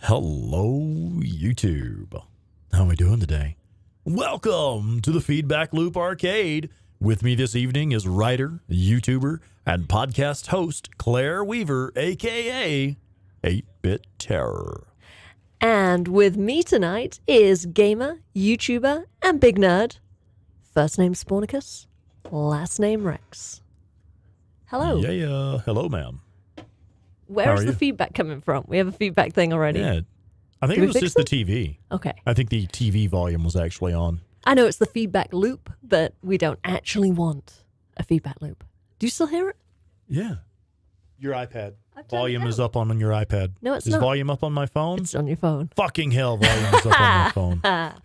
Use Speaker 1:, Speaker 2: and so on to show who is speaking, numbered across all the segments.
Speaker 1: Hello, YouTube. How are we doing today? Welcome to the Feedback Loop Arcade. With me this evening is writer, YouTuber, and podcast host Claire Weaver, a.k.a. 8-Bit Terror.
Speaker 2: And with me tonight is gamer, YouTuber, and big nerd. First name Spornicus, last name Rex. Hello.
Speaker 1: Yeah. Hello, ma'am.
Speaker 2: Where is the feedback coming from? We have a feedback thing already.
Speaker 1: Yeah. I think it was just the TV.
Speaker 2: Okay.
Speaker 1: I think the TV volume was actually on.
Speaker 2: I know it's the feedback loop, but we don't actually want a feedback loop. Do you still hear it?
Speaker 1: Yeah. Your iPad.
Speaker 2: Volume
Speaker 1: is up on your iPad.
Speaker 2: No, it's
Speaker 1: Is
Speaker 2: not.
Speaker 1: volume up on my phone?
Speaker 2: It's on your phone.
Speaker 1: Fucking hell, volume is up on my phone.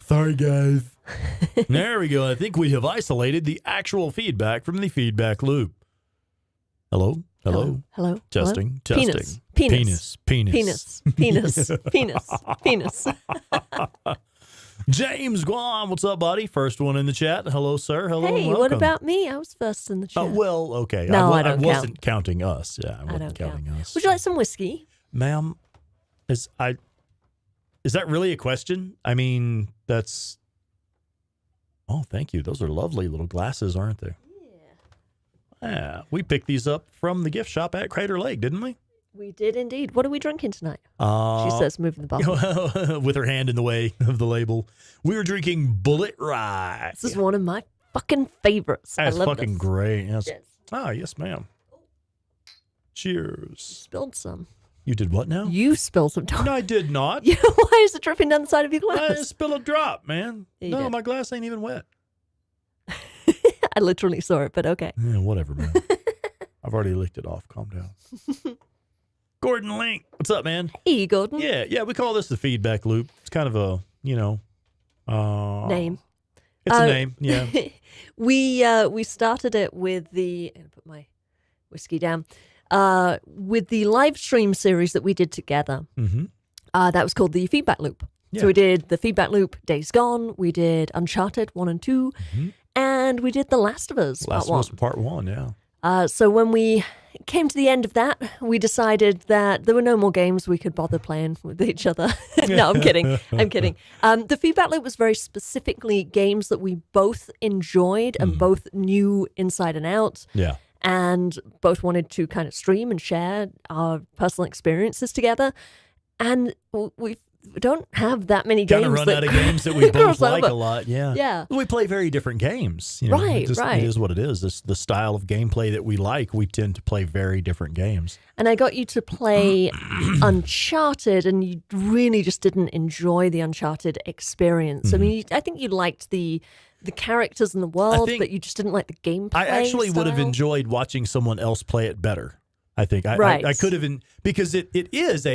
Speaker 1: Sorry, guys. There we go. I think we have isolated the actual feedback from the feedback loop. Hello? Hello?
Speaker 2: Hello?
Speaker 1: Testing.
Speaker 2: Hello?
Speaker 1: Testing.
Speaker 2: Penis.
Speaker 1: Penis.
Speaker 2: Penis.
Speaker 1: James Guam, what's up, buddy? First one in the chat. Hello, sir. Hello.
Speaker 2: Hey,
Speaker 1: and welcome.
Speaker 2: what about me? I was first in the chat.
Speaker 1: Well, okay.
Speaker 2: No,
Speaker 1: I
Speaker 2: don't
Speaker 1: wasn't counting us. Yeah, I wasn't
Speaker 2: don't
Speaker 1: counting us.
Speaker 2: Would you like some whiskey?
Speaker 1: Ma'am, is that really a question? I mean, that's... Oh, thank you. Those are lovely little glasses, aren't they? Yeah. We picked these up from the gift shop at Crater Lake, didn't we?
Speaker 2: We did indeed. What are we drinking tonight? She says, moving the bottle.
Speaker 1: With her hand in the way of the label. We were drinking Bullet Rye.
Speaker 2: This is one of my fucking favorites.
Speaker 1: That's
Speaker 2: I love
Speaker 1: fucking
Speaker 2: this.
Speaker 1: great. Yes.
Speaker 2: Yes.
Speaker 1: Ah, yes, ma'am. Cheers.
Speaker 2: Spilled some.
Speaker 1: You did what now?
Speaker 2: You spilled some.
Speaker 1: No, I did not.
Speaker 2: Why is it dripping down the side of your
Speaker 1: I
Speaker 2: glass?
Speaker 1: didn't spill a drop, man.
Speaker 2: Yeah, you
Speaker 1: No,
Speaker 2: did.
Speaker 1: my glass ain't even wet.
Speaker 2: I literally saw it, but okay.
Speaker 1: Yeah, whatever, man. I've already licked it off. Calm down. Gordon Link, what's up, man?
Speaker 2: Hey, Gordon.
Speaker 1: Yeah, we call this the feedback loop. It's kind of a,
Speaker 2: Name.
Speaker 1: It's a name, yeah.
Speaker 2: We started it with the... I'm going to put my whiskey down. With the live stream series that we did together.
Speaker 1: Mm-hmm.
Speaker 2: That was called the Feedback Loop.
Speaker 1: Yeah.
Speaker 2: So we did the Feedback Loop Days Gone. We did Uncharted 1 and 2.
Speaker 1: Mm-hmm.
Speaker 2: And we did The Last of Us
Speaker 1: Last
Speaker 2: Part
Speaker 1: of Us
Speaker 2: 1.
Speaker 1: Part 1, yeah.
Speaker 2: So when we came to the end of that, we decided that there were no more games we could bother playing with each other. No, I'm kidding. The Feedback Loop was very specifically games that we both enjoyed and both knew inside and out.
Speaker 1: Yeah.
Speaker 2: And both wanted to kind of stream and share our personal experiences together. And we don't have that many games.
Speaker 1: Kind of run out of games that we both
Speaker 2: cross
Speaker 1: like
Speaker 2: over.
Speaker 1: a lot, yeah.
Speaker 2: Yeah.
Speaker 1: We play very different games.
Speaker 2: Right.
Speaker 1: It is what it is. It's the style of gameplay that we like. We tend to play very different games.
Speaker 2: And I got you to play Uncharted, and you really just didn't enjoy the Uncharted experience. I mean, I think you liked the characters in the world, but you just didn't like the gameplay.
Speaker 1: I actually would have
Speaker 2: style.
Speaker 1: enjoyed watching someone else play it better. I think
Speaker 2: Right.
Speaker 1: I could have, because it is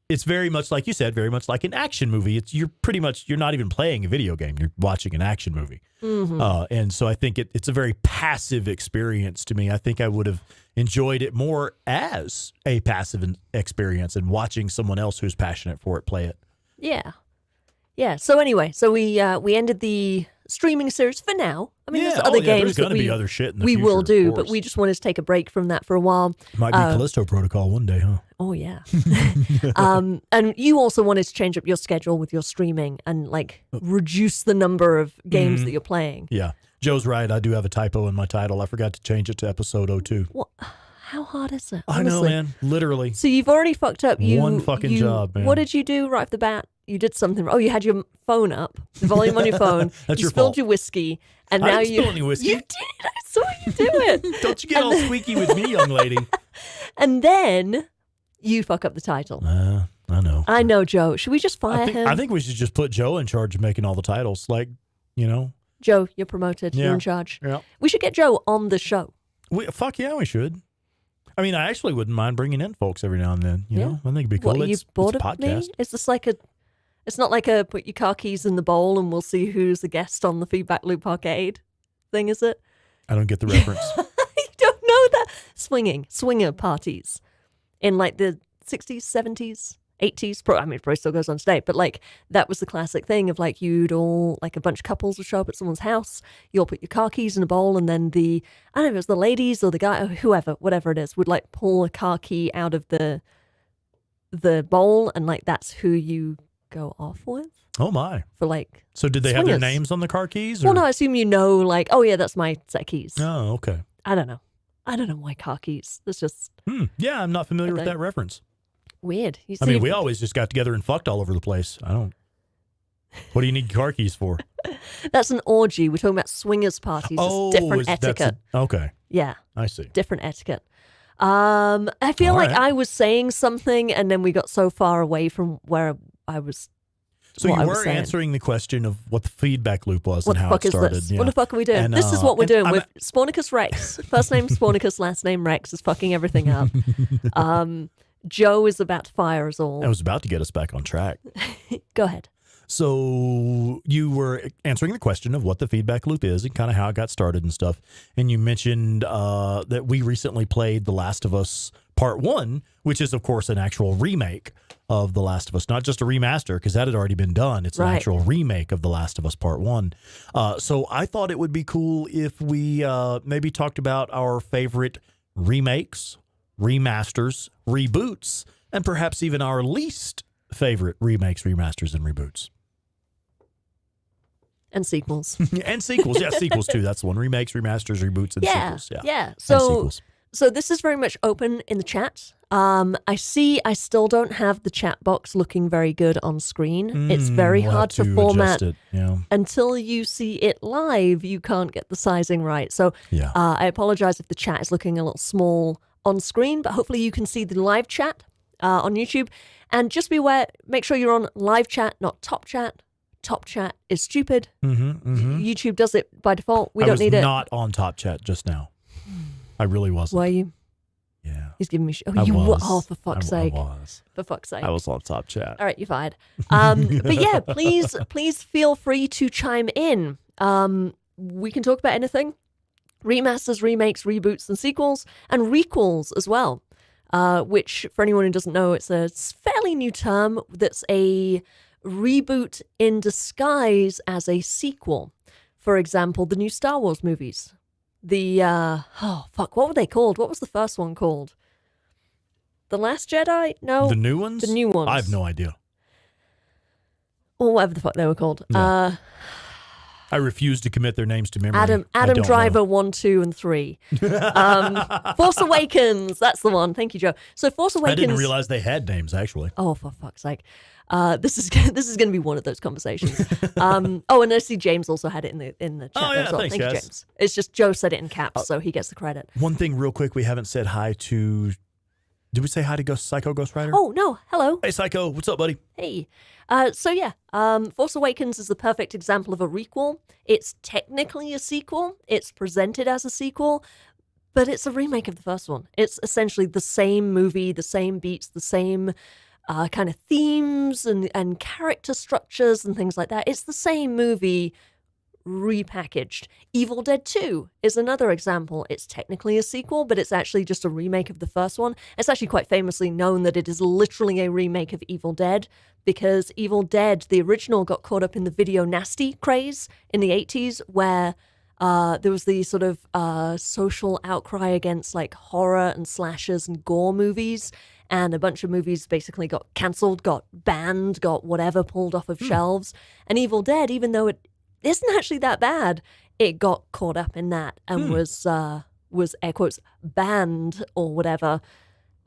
Speaker 1: it's very much like you said, very much like an action movie. You're not even playing a video game. You're watching an action movie.
Speaker 2: Mm-hmm.
Speaker 1: And so I think it's a very passive experience to me. I think I would have enjoyed it more as a passive experience and watching someone else who's passionate for it play it.
Speaker 2: Yeah. So anyway, we ended the streaming series for now. I mean, there's other games
Speaker 1: there's
Speaker 2: that
Speaker 1: going to be other shit in the
Speaker 2: we
Speaker 1: future,
Speaker 2: will
Speaker 1: of
Speaker 2: do,
Speaker 1: course.
Speaker 2: but we just wanted to take a break from that for a while.
Speaker 1: Might be Callisto Protocol one day, huh?
Speaker 2: Oh, yeah. And you also wanted to change up your schedule with your streaming and reduce the number of games that you're playing.
Speaker 1: Yeah. Joe's right. I do have a typo in my title. I forgot to change it to episode 02.
Speaker 2: What? How hard is it?
Speaker 1: I know, man. Literally.
Speaker 2: So you've already fucked up.
Speaker 1: One fucking job, man.
Speaker 2: What did you do right off the bat? You did something. Oh, you had your phone up, the volume on your phone.
Speaker 1: That's
Speaker 2: you
Speaker 1: your
Speaker 2: spilled
Speaker 1: fault.
Speaker 2: your whiskey, and
Speaker 1: I
Speaker 2: now
Speaker 1: didn't spill any whiskey.
Speaker 2: You did. I saw you do it.
Speaker 1: Don't you get all squeaky with me, young lady.
Speaker 2: And then you fuck up the title.
Speaker 1: I know.
Speaker 2: I know, Joe. Should we just fire him?
Speaker 1: I think we should just put Joe in charge of making all the titles.
Speaker 2: Joe, you're promoted.
Speaker 1: Yeah.
Speaker 2: You're in charge.
Speaker 1: Yeah.
Speaker 2: We should get Joe on the show.
Speaker 1: Fuck yeah, we should. I mean, I actually wouldn't mind bringing in folks every now and then. You know, I think it'd be cool.
Speaker 2: What, are you bored
Speaker 1: it's a
Speaker 2: of me?
Speaker 1: podcast.
Speaker 2: Is this like a... It's not like a put your car keys in the bowl and we'll see who's the guest on the Feedback Loop Arcade thing, is it?
Speaker 1: I don't get the reference.
Speaker 2: You don't know that? Swinger parties in the 60s, 70s, 80s. It probably still goes on today, but that was the classic thing of you'd all, a bunch of couples would show up at someone's house, you all put your car keys in a bowl, and then I don't know if it was the ladies or the guy or whoever, whatever it is, would pull a car key out of the the bowl, and like that's who you go off with
Speaker 1: Oh my!
Speaker 2: for like.
Speaker 1: So did they have their
Speaker 2: swingers.
Speaker 1: names on the car keys? Or?
Speaker 2: Well, no, I assume you know, like, oh yeah, that's my set keys.
Speaker 1: Oh, okay.
Speaker 2: I don't know why car keys. It's just
Speaker 1: Yeah, I'm not familiar with
Speaker 2: Okay.
Speaker 1: that reference.
Speaker 2: weird. You
Speaker 1: I mean,
Speaker 2: see-
Speaker 1: we always just got together and fucked all over the place. I don't. What do you need car keys for?
Speaker 2: That's an orgy. We're talking about swingers parties. It's different etiquette.
Speaker 1: Okay,
Speaker 2: Yeah,
Speaker 1: I see.
Speaker 2: different etiquette. I feel
Speaker 1: All
Speaker 2: like
Speaker 1: right.
Speaker 2: I was saying something, and then we got so far away from where I was.
Speaker 1: So
Speaker 2: what
Speaker 1: you
Speaker 2: I was
Speaker 1: were
Speaker 2: saying.
Speaker 1: answering the question of what the feedback loop was
Speaker 2: What
Speaker 1: and
Speaker 2: the
Speaker 1: how
Speaker 2: fuck
Speaker 1: it
Speaker 2: is
Speaker 1: started.
Speaker 2: this?
Speaker 1: Yeah.
Speaker 2: What the fuck are we doing?
Speaker 1: And,
Speaker 2: This is what we're
Speaker 1: and
Speaker 2: doing
Speaker 1: I'm-
Speaker 2: with Spornicus Rex. First name Spornicus, last name Rex is fucking everything up. Joe is about to fire us all.
Speaker 1: I was about to get us back on track.
Speaker 2: Go ahead.
Speaker 1: So you were answering the question of what the feedback loop is and kind of how it got started and stuff. And you mentioned that we recently played The Last of Us Part 1, which is, of course, an actual remake of The Last of Us, not just a remaster, because that had already been done. It's an
Speaker 2: Right.
Speaker 1: actual remake of The Last of Us Part 1. So I thought it would be cool if we maybe talked about our favorite remakes, remasters, reboots, and perhaps even our least favorite remakes, remasters, and reboots.
Speaker 2: And sequels.
Speaker 1: And sequels. Yeah, sequels too. That's the one. Remakes, remasters, reboots, and
Speaker 2: Yeah.
Speaker 1: sequels.
Speaker 2: Yeah.
Speaker 1: And
Speaker 2: So
Speaker 1: sequels.
Speaker 2: So this is very much open in the chat. I see I still don't have the chat box looking very good on screen. It's very
Speaker 1: We'll
Speaker 2: hard
Speaker 1: have
Speaker 2: to format.
Speaker 1: adjust it. Yeah.
Speaker 2: Until you see it live, you can't get the sizing right. So
Speaker 1: Yeah.
Speaker 2: I apologize if the chat is looking a little small on screen, but hopefully you can see the live chat on YouTube. And just be aware, make sure you're on live chat, not top chat. Top chat is stupid. YouTube does it by default. We
Speaker 1: I
Speaker 2: don't
Speaker 1: was
Speaker 2: need it.
Speaker 1: not on Top Chat just now. I really wasn't.
Speaker 2: Were you?
Speaker 1: Yeah.
Speaker 2: He's giving me.
Speaker 1: I
Speaker 2: You were.
Speaker 1: was.
Speaker 2: Oh, for fuck's sake!
Speaker 1: I was.
Speaker 2: For fuck's sake!
Speaker 1: I was on Top Chat.
Speaker 2: All right, you're fired. But yeah, please feel free to chime in. We can talk about anything: remasters, remakes, reboots, and sequels, and requels as well. Which, for anyone who doesn't know, it's a fairly new term. That's a reboot in disguise as a sequel. For example, the new Star Wars movies. What were they called? What was the first one called? The Last Jedi? No.
Speaker 1: The new ones?
Speaker 2: The new ones.
Speaker 1: I have no idea.
Speaker 2: Or whatever the fuck they were called.
Speaker 1: Yeah. I refuse to commit their names to memory.
Speaker 2: Adam
Speaker 1: I don't
Speaker 2: Driver
Speaker 1: know.
Speaker 2: 1, 2, and 3. Force Awakens. That's the one. Thank you, Joe. So Force Awakens.
Speaker 1: I didn't realize they had names, actually.
Speaker 2: Oh, for fuck's sake. This is going to be one of those conversations. And I see James also had it in the chat
Speaker 1: Oh, yeah,
Speaker 2: as well.
Speaker 1: thanks,
Speaker 2: Thank you,
Speaker 1: guys.
Speaker 2: James. It's just Joe said it in caps, so he gets the credit.
Speaker 1: One thing real quick, we haven't said hi to... Did we say hi to Psycho Ghost Rider?
Speaker 2: Oh, no. Hello.
Speaker 1: Hey, Psycho. What's up, buddy?
Speaker 2: Hey. Force Awakens is the perfect example of a requel. It's technically a sequel. It's presented as a sequel, but it's a remake of the first one. It's essentially the same movie, the same beats, the same kind of themes and character structures and things like that. It's the same movie repackaged. Evil Dead 2 is another example. It's technically a sequel, but it's actually just a remake of the first one. It's actually quite famously known that it is literally a remake of Evil Dead because Evil Dead, the original, got caught up in the video nasty craze in the 80s where there was the sort of social outcry against like horror and slashers and gore movies. And a bunch of movies basically got cancelled, got banned, got whatever pulled off of shelves. And Evil Dead, even though it isn't actually that bad, it got caught up in that and was air quotes banned or whatever.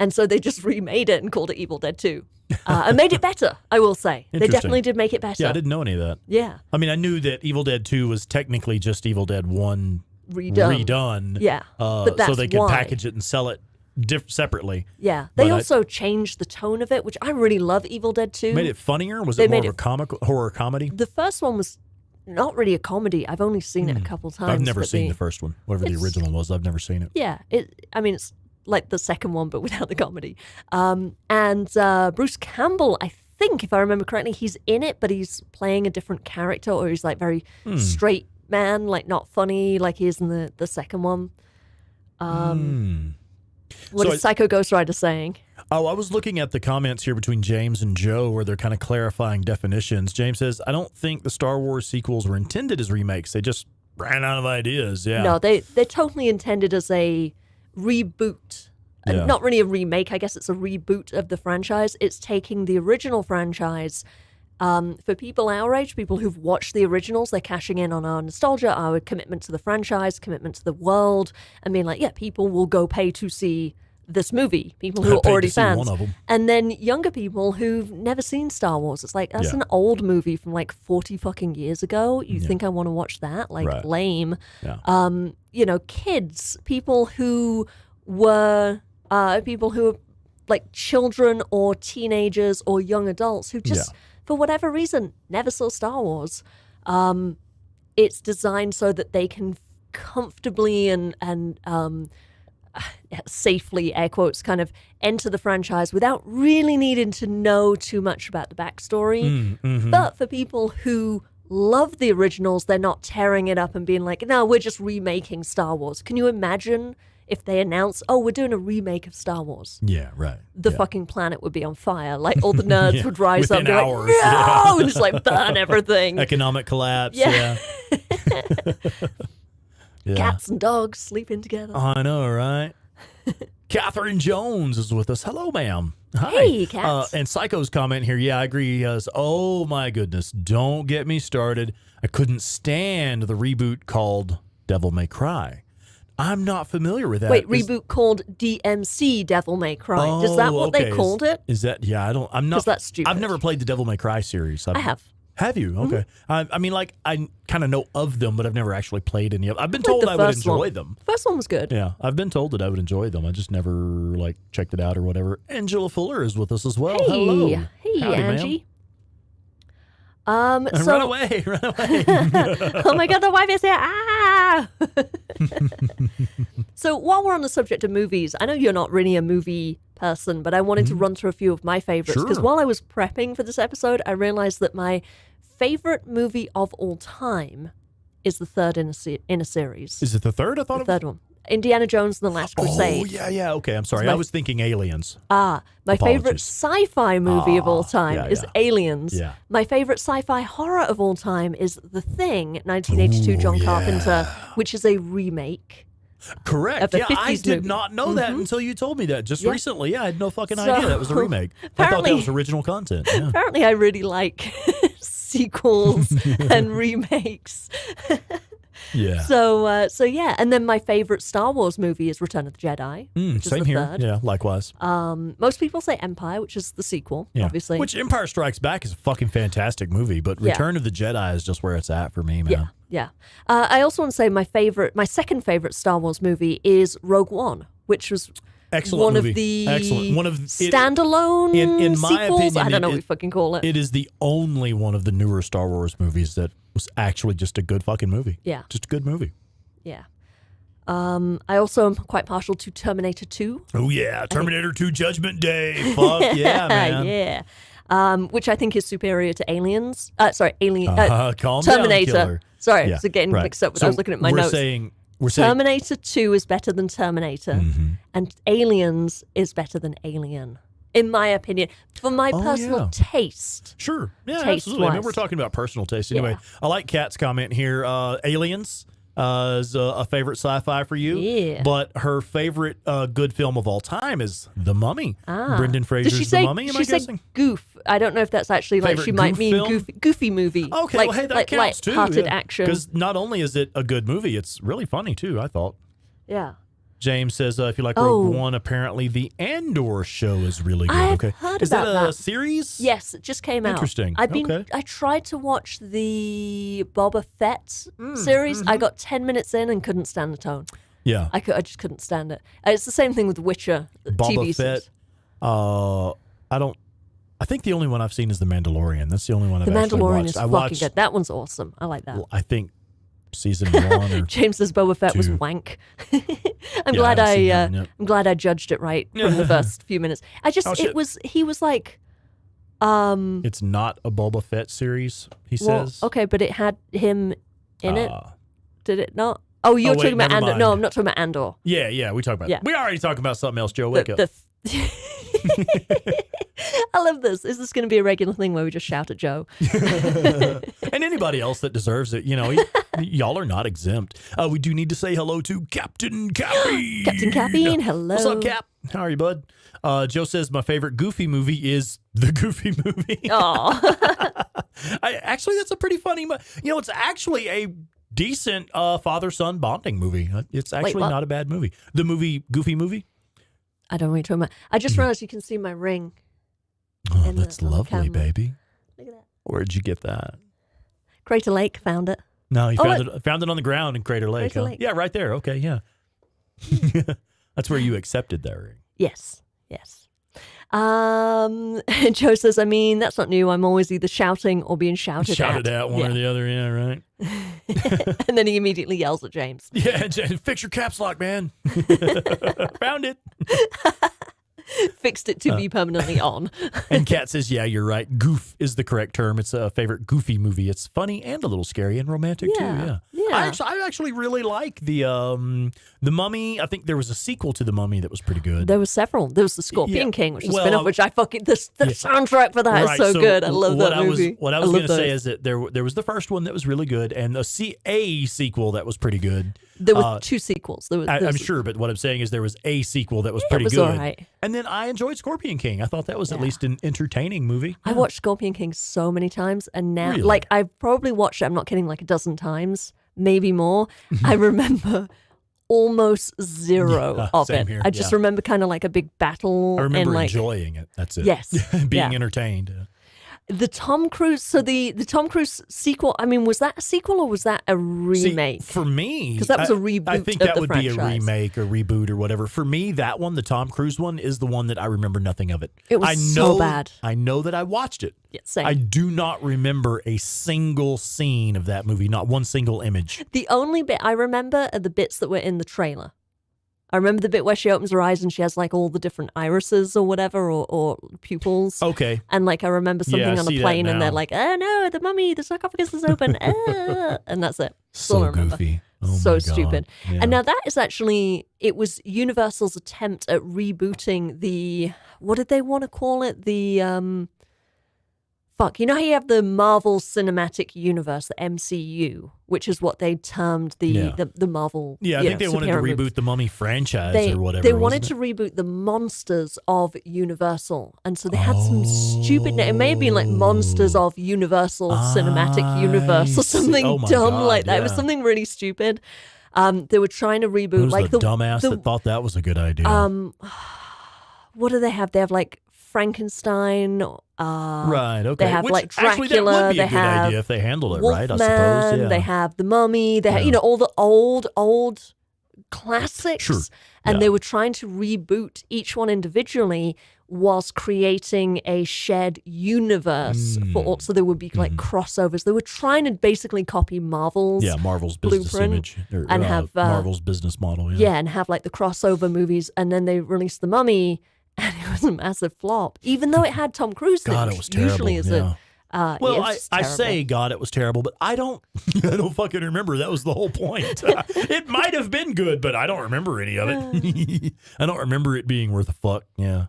Speaker 2: And so they just remade it and called it Evil Dead 2. And made it better, I will say. They
Speaker 1: Interesting.
Speaker 2: definitely did make it better.
Speaker 1: Yeah, I didn't know any of that.
Speaker 2: Yeah.
Speaker 1: I mean, I knew that Evil Dead 2 was technically just Evil Dead 1
Speaker 2: Redone. Yeah. But that's
Speaker 1: so they could
Speaker 2: why.
Speaker 1: package it and sell it separately.
Speaker 2: Yeah. They
Speaker 1: But
Speaker 2: also changed the tone of it, which I really love Evil Dead 2.
Speaker 1: Made it funnier? Was
Speaker 2: They
Speaker 1: it more
Speaker 2: made
Speaker 1: of a horror comedy?
Speaker 2: The first one was not really a comedy. I've only seen it a couple times.
Speaker 1: I've never
Speaker 2: but
Speaker 1: seen the first one. Whatever the
Speaker 2: it's-
Speaker 1: original was, I've never seen it.
Speaker 2: Yeah, it's like the second one, but without the comedy. And Bruce Campbell, I think, if I remember correctly, he's in it, but he's playing a different character, or he's like very straight man, like not funny, like he is in the second one. What
Speaker 1: So
Speaker 2: is Psycho Ghost Rider saying?
Speaker 1: Oh, I was looking at the comments here between James and Joe where they're kind of clarifying definitions. James says, I don't think the Star Wars sequels were intended as remakes. They just ran out of ideas. Yeah.
Speaker 2: No, they're totally intended as a reboot
Speaker 1: Yeah.
Speaker 2: not really a remake. I guess it's a reboot of the franchise. It's taking the original franchise. For people our age, people who've watched the originals, they're cashing in on our nostalgia, our commitment to the franchise, commitment to the world, and being like, yeah, people will go pay to see this movie. People who are
Speaker 1: Paid
Speaker 2: already
Speaker 1: to see
Speaker 2: fans.
Speaker 1: one of 'em.
Speaker 2: And then younger people who've never seen Star Wars. It's like, that's
Speaker 1: Yeah.
Speaker 2: an old movie from like 40 fucking years ago. You think I want to watch that? Like,
Speaker 1: Right.
Speaker 2: lame.
Speaker 1: Yeah.
Speaker 2: Kids, people who were like children or teenagers or young adults who just, for whatever reason, never saw Star Wars. It's designed so that they can comfortably and safely, air quotes, kind of enter the franchise without really needing to know too much about the backstory. But for people who love the originals, they're not tearing it up and being like, no, we're just remaking Star Wars. Can you imagine if they announce, oh, we're doing a remake of Star Wars?
Speaker 1: Yeah, right.
Speaker 2: The fucking planet would be on fire. Like, all the nerds would rise up and
Speaker 1: Within
Speaker 2: be
Speaker 1: hours.
Speaker 2: like, no! And just like burn everything.
Speaker 1: Economic collapse.
Speaker 2: Yeah.
Speaker 1: Yeah.
Speaker 2: Cats and dogs sleeping together.
Speaker 1: I know, right? Catherine Jones is with us. Hello, ma'am. Hi.
Speaker 2: Hey, cats.
Speaker 1: And Psycho's comment here. Yeah, I agree. He has, oh, my goodness. Don't get me started. I couldn't stand the reboot called Devil May Cry. I'm not familiar with that.
Speaker 2: Wait, reboot called DMC Devil May Cry. Is that what they called it?
Speaker 1: Is that, yeah, I'm not.
Speaker 2: 'Cause that's stupid.
Speaker 1: I've never played the Devil May Cry series.
Speaker 2: I have.
Speaker 1: Have you? Okay. I mean, like, I kind of know of them, but I've never actually played any of them. I've been
Speaker 2: Played
Speaker 1: told
Speaker 2: the
Speaker 1: I would
Speaker 2: first
Speaker 1: enjoy
Speaker 2: one.
Speaker 1: them.
Speaker 2: First one was good.
Speaker 1: Yeah, I've been told that I would enjoy them. I just never, like, checked it out or whatever. Angela Fuller is with us as well.
Speaker 2: Hey,
Speaker 1: Hello.
Speaker 2: hey,
Speaker 1: Howdy,
Speaker 2: Angie.
Speaker 1: Ma'am.
Speaker 2: So,
Speaker 1: Run away, run away.
Speaker 2: oh my God, the wife is here! Ah! So while we're on the subject of movies, I know you're not really a movie person, but I wanted to run through a few of my favorites because
Speaker 1: Sure.
Speaker 2: while I was prepping for this episode, I realized that my favorite movie of all time is the third in a series.
Speaker 1: Is it the third? I thought
Speaker 2: The
Speaker 1: it was.
Speaker 2: third one, Indiana Jones and the Last Crusade.
Speaker 1: Oh, yeah. Okay, I'm sorry.
Speaker 2: my-
Speaker 1: I was thinking Aliens.
Speaker 2: My favorite
Speaker 1: Apologies.
Speaker 2: sci-fi movie of all time
Speaker 1: yeah,
Speaker 2: is
Speaker 1: yeah.
Speaker 2: Aliens.
Speaker 1: Yeah.
Speaker 2: My favorite sci-fi horror of all time is The Thing, 1982, John Carpenter, which is a remake.
Speaker 1: Correct.
Speaker 2: Of the
Speaker 1: Yeah, I
Speaker 2: 50s
Speaker 1: did
Speaker 2: movie.
Speaker 1: not know that until you told me that just
Speaker 2: Yeah.
Speaker 1: recently. Yeah, I had no fucking
Speaker 2: So,
Speaker 1: idea that was a remake. I thought
Speaker 2: apparently-
Speaker 1: that was original content. Yeah.
Speaker 2: Apparently, I really like sequels and remakes.
Speaker 1: Yeah.
Speaker 2: So yeah, and then my favorite Star Wars movie is Return of the Jedi. Which is
Speaker 1: Same
Speaker 2: the
Speaker 1: here.
Speaker 2: third.
Speaker 1: Yeah, likewise.
Speaker 2: Most people say Empire, which is the sequel,
Speaker 1: Yeah.
Speaker 2: obviously.
Speaker 1: Which Empire Strikes Back is a fucking fantastic movie, but
Speaker 2: Yeah.
Speaker 1: Return of the Jedi is just where it's at for me, man.
Speaker 2: Yeah. I also want to say my second favorite Star Wars movie is Rogue One, which was
Speaker 1: Excellent
Speaker 2: one
Speaker 1: movie.
Speaker 2: of the
Speaker 1: Excellent. One of
Speaker 2: standalone
Speaker 1: in my
Speaker 2: sequels.
Speaker 1: opinion,
Speaker 2: I don't know what
Speaker 1: it-
Speaker 2: we fucking call it.
Speaker 1: It is the only one of the newer Star Wars movies that was actually just a good fucking movie.
Speaker 2: Yeah.
Speaker 1: Just a good movie.
Speaker 2: Yeah. I also am quite partial to Terminator 2.
Speaker 1: Oh, yeah. Terminator 2 Judgment Day. Fuck yeah, man.
Speaker 2: Yeah. Which I think is superior to Aliens. Alien.
Speaker 1: Calm down,
Speaker 2: Terminator.
Speaker 1: killer.
Speaker 2: Sorry,
Speaker 1: Yeah,
Speaker 2: so getting
Speaker 1: right.
Speaker 2: mixed up with.
Speaker 1: So
Speaker 2: I was looking at my
Speaker 1: we're
Speaker 2: notes.
Speaker 1: Saying,
Speaker 2: Terminator 2 is better than Terminator, and Aliens is better than Alien, in my opinion, for my personal
Speaker 1: yeah.
Speaker 2: taste.
Speaker 1: Sure. Yeah,
Speaker 2: Taste-wise.
Speaker 1: absolutely. I mean, we're talking about personal taste. Anyway,
Speaker 2: Yeah.
Speaker 1: I like Kat's comment here. Aliens is a favorite sci-fi for you.
Speaker 2: Yeah.
Speaker 1: But her favorite good film of all time is The Mummy.
Speaker 2: Ah.
Speaker 1: Brendan
Speaker 2: Did
Speaker 1: Fraser's
Speaker 2: she say,
Speaker 1: The Mummy, am I
Speaker 2: she said
Speaker 1: guessing?
Speaker 2: goof? I don't know if that's actually like
Speaker 1: Favorite
Speaker 2: she might
Speaker 1: goof
Speaker 2: mean
Speaker 1: film?
Speaker 2: goofy movie.
Speaker 1: Okay,
Speaker 2: like,
Speaker 1: well, hey, that
Speaker 2: like
Speaker 1: counts too.
Speaker 2: light-hearted action.
Speaker 1: Because not only is it a good movie, it's really funny too, I thought.
Speaker 2: Yeah.
Speaker 1: James says, if you like
Speaker 2: Oh.
Speaker 1: Rogue One, apparently the Andor show is really good.
Speaker 2: I've
Speaker 1: okay.
Speaker 2: heard
Speaker 1: is
Speaker 2: about
Speaker 1: that a
Speaker 2: that.
Speaker 1: series?
Speaker 2: Yes, it just came out.
Speaker 1: Interesting. Okay.
Speaker 2: I tried to watch the Boba Fett series. I got 10 minutes in and couldn't stand the tone.
Speaker 1: Yeah.
Speaker 2: I just couldn't stand it. It's the same thing with The Witcher
Speaker 1: Boba
Speaker 2: TV
Speaker 1: Fett.
Speaker 2: series.
Speaker 1: I think the only one I've seen is The Mandalorian. That's the only one I've
Speaker 2: The
Speaker 1: actually
Speaker 2: Mandalorian
Speaker 1: watched.
Speaker 2: is
Speaker 1: I
Speaker 2: fucking
Speaker 1: watched,
Speaker 2: good. That one's awesome. I like that.
Speaker 1: I think season 1 or
Speaker 2: James says Boba Fett was
Speaker 1: two.
Speaker 2: wank.
Speaker 1: Yeah,
Speaker 2: I'm glad
Speaker 1: I haven't seen that one yet.
Speaker 2: I'm glad I judged it right from the first few minutes.
Speaker 1: Oh, shit.
Speaker 2: He was like
Speaker 1: it's not a Boba Fett series, he
Speaker 2: well,
Speaker 1: says.
Speaker 2: okay, but it had him in it.
Speaker 1: Uh,
Speaker 2: Did it not? Oh, you're
Speaker 1: wait,
Speaker 2: talking about
Speaker 1: never
Speaker 2: Andor.
Speaker 1: mind.
Speaker 2: No, I'm not talking about Andor.
Speaker 1: Yeah, we talked about
Speaker 2: Yeah.
Speaker 1: We already talked about something else, Joe. Wake up.
Speaker 2: I love this. Is this going to be a regular thing where we just shout at Joe?
Speaker 1: And anybody else that deserves it, y'all are not exempt. We do need to say hello to Captain Cappy.
Speaker 2: Captain Caffeine, hello.
Speaker 1: What's up, Cap? How are you, bud? Joe says my favorite Goofy movie is the Goofy movie.
Speaker 2: Oh,
Speaker 1: Actually, that's a pretty funny. It's actually a decent father-son bonding movie. It's actually
Speaker 2: what?
Speaker 1: not a bad movie. The movie Goofy movie.
Speaker 2: I don't know what you're talking about. I just realized you can see my ring.
Speaker 1: Oh,
Speaker 2: in
Speaker 1: that's
Speaker 2: on the
Speaker 1: lovely,
Speaker 2: camera.
Speaker 1: baby.
Speaker 2: Look at that.
Speaker 1: Where'd you get that?
Speaker 2: Crater Lake found it.
Speaker 1: No, you found it on the ground in Crater Lake.
Speaker 2: Crater
Speaker 1: Huh?
Speaker 2: Lake.
Speaker 1: Yeah, right there. Okay, yeah. That's where you accepted that ring.
Speaker 2: Yes. Joe says, I mean, that's not new. I'm always either shouting or being shouted
Speaker 1: at one or the other. Yeah, right.
Speaker 2: And then he immediately yells at James.
Speaker 1: Yeah, fix your caps lock, man. Found it.
Speaker 2: Fixed it to be permanently on.
Speaker 1: And Kat says, yeah, you're right. Goof is the correct term. It's a favorite Goofy movie. It's funny and a little scary and romantic too. Yeah. I actually really like the Mummy. I think there was a sequel to the Mummy that was pretty good.
Speaker 2: There were several. There was the Scorpion King, which is a spin-off, which I fucking the soundtrack for that is so good. I love that movie.
Speaker 1: What I was going to say is that there was the first one that was really good, and a sequel that was pretty good.
Speaker 2: There were two sequels.
Speaker 1: I'm sure, but what I'm saying is there was a sequel that was pretty good.
Speaker 2: All right.
Speaker 1: And then I enjoyed Scorpion King. I thought that was at least an entertaining movie.
Speaker 2: I watched Scorpion King so many times, and now,
Speaker 1: Really?
Speaker 2: I've probably watched it, I'm not kidding, like a dozen times, maybe more. I remember almost zero of
Speaker 1: same
Speaker 2: it.
Speaker 1: here,
Speaker 2: I just remember kind of like a big battle.
Speaker 1: I remember
Speaker 2: and
Speaker 1: enjoying it. That's it.
Speaker 2: Yes.
Speaker 1: Being entertained.
Speaker 2: The Tom Cruise, so the Tom Cruise sequel, I mean, was that a sequel or was that a remake?
Speaker 1: See, for me,
Speaker 2: because that was a reboot.
Speaker 1: I think
Speaker 2: of
Speaker 1: that
Speaker 2: the
Speaker 1: would
Speaker 2: franchise.
Speaker 1: be a remake or reboot or whatever. For me, that one, the Tom Cruise one, is the one that I remember nothing of it.
Speaker 2: It was so bad.
Speaker 1: I know that I watched it.
Speaker 2: Yeah, same.
Speaker 1: I do not remember a single scene of that movie, not one single image.
Speaker 2: The only bit I remember are the bits that were in the trailer. I remember the bit where she opens her eyes and she has like all the different irises or whatever, or pupils.
Speaker 1: Okay.
Speaker 2: And like I remember something on a plane and they're
Speaker 1: now.
Speaker 2: like, oh no, the mummy, the sarcophagus is open. And that's it. That's all I
Speaker 1: So
Speaker 2: remember.
Speaker 1: goofy. Oh my
Speaker 2: So
Speaker 1: God.
Speaker 2: stupid.
Speaker 1: Yeah.
Speaker 2: And now that is actually, it was Universal's attempt at rebooting the, what did they want to call it? The, you know how you have the Marvel Cinematic Universe, the MCU, which is what they termed the Marvel.
Speaker 1: Yeah, I think they wanted to
Speaker 2: superhero
Speaker 1: reboot
Speaker 2: movies.
Speaker 1: the Mummy franchise or whatever.
Speaker 2: They wanted
Speaker 1: wasn't
Speaker 2: to reboot the monsters of Universal. And so they had some stupid name. It may have been like Monsters of Universal Cinematic Universe or something
Speaker 1: Oh my
Speaker 2: dumb
Speaker 1: God,
Speaker 2: like that. It was
Speaker 1: yeah.
Speaker 2: something really stupid. They were trying to reboot
Speaker 1: Who's
Speaker 2: like
Speaker 1: the dumbass that thought that was a good idea?
Speaker 2: what do they have? They have like Frankenstein.
Speaker 1: Right. Okay.
Speaker 2: They have
Speaker 1: Which,
Speaker 2: like
Speaker 1: actually, that
Speaker 2: Dracula.
Speaker 1: would be
Speaker 2: They
Speaker 1: a good
Speaker 2: have
Speaker 1: idea if they handled it
Speaker 2: Wolfman,
Speaker 1: right. I suppose. Yeah.
Speaker 2: They have the Mummy. They have all the old classics.
Speaker 1: Sure.
Speaker 2: And
Speaker 1: Yeah.
Speaker 2: they were trying to reboot each one individually whilst creating a shared universe for all. So there would be like crossovers. They were trying to basically copy Marvel's
Speaker 1: Marvel's business
Speaker 2: blueprint
Speaker 1: image
Speaker 2: and have
Speaker 1: Marvel's business model.
Speaker 2: yeah, and have like the crossover movies. And then they released the Mummy, and it was a massive flop, even though it had Tom Cruise in
Speaker 1: God,
Speaker 2: it,
Speaker 1: it was
Speaker 2: which usually
Speaker 1: terrible,
Speaker 2: is
Speaker 1: yeah.
Speaker 2: Well,
Speaker 1: I say God, it was terrible, but I don't fucking remember. That was the whole point. It might have been good, but I don't remember any of it. I don't remember it being worth a fuck. Yeah.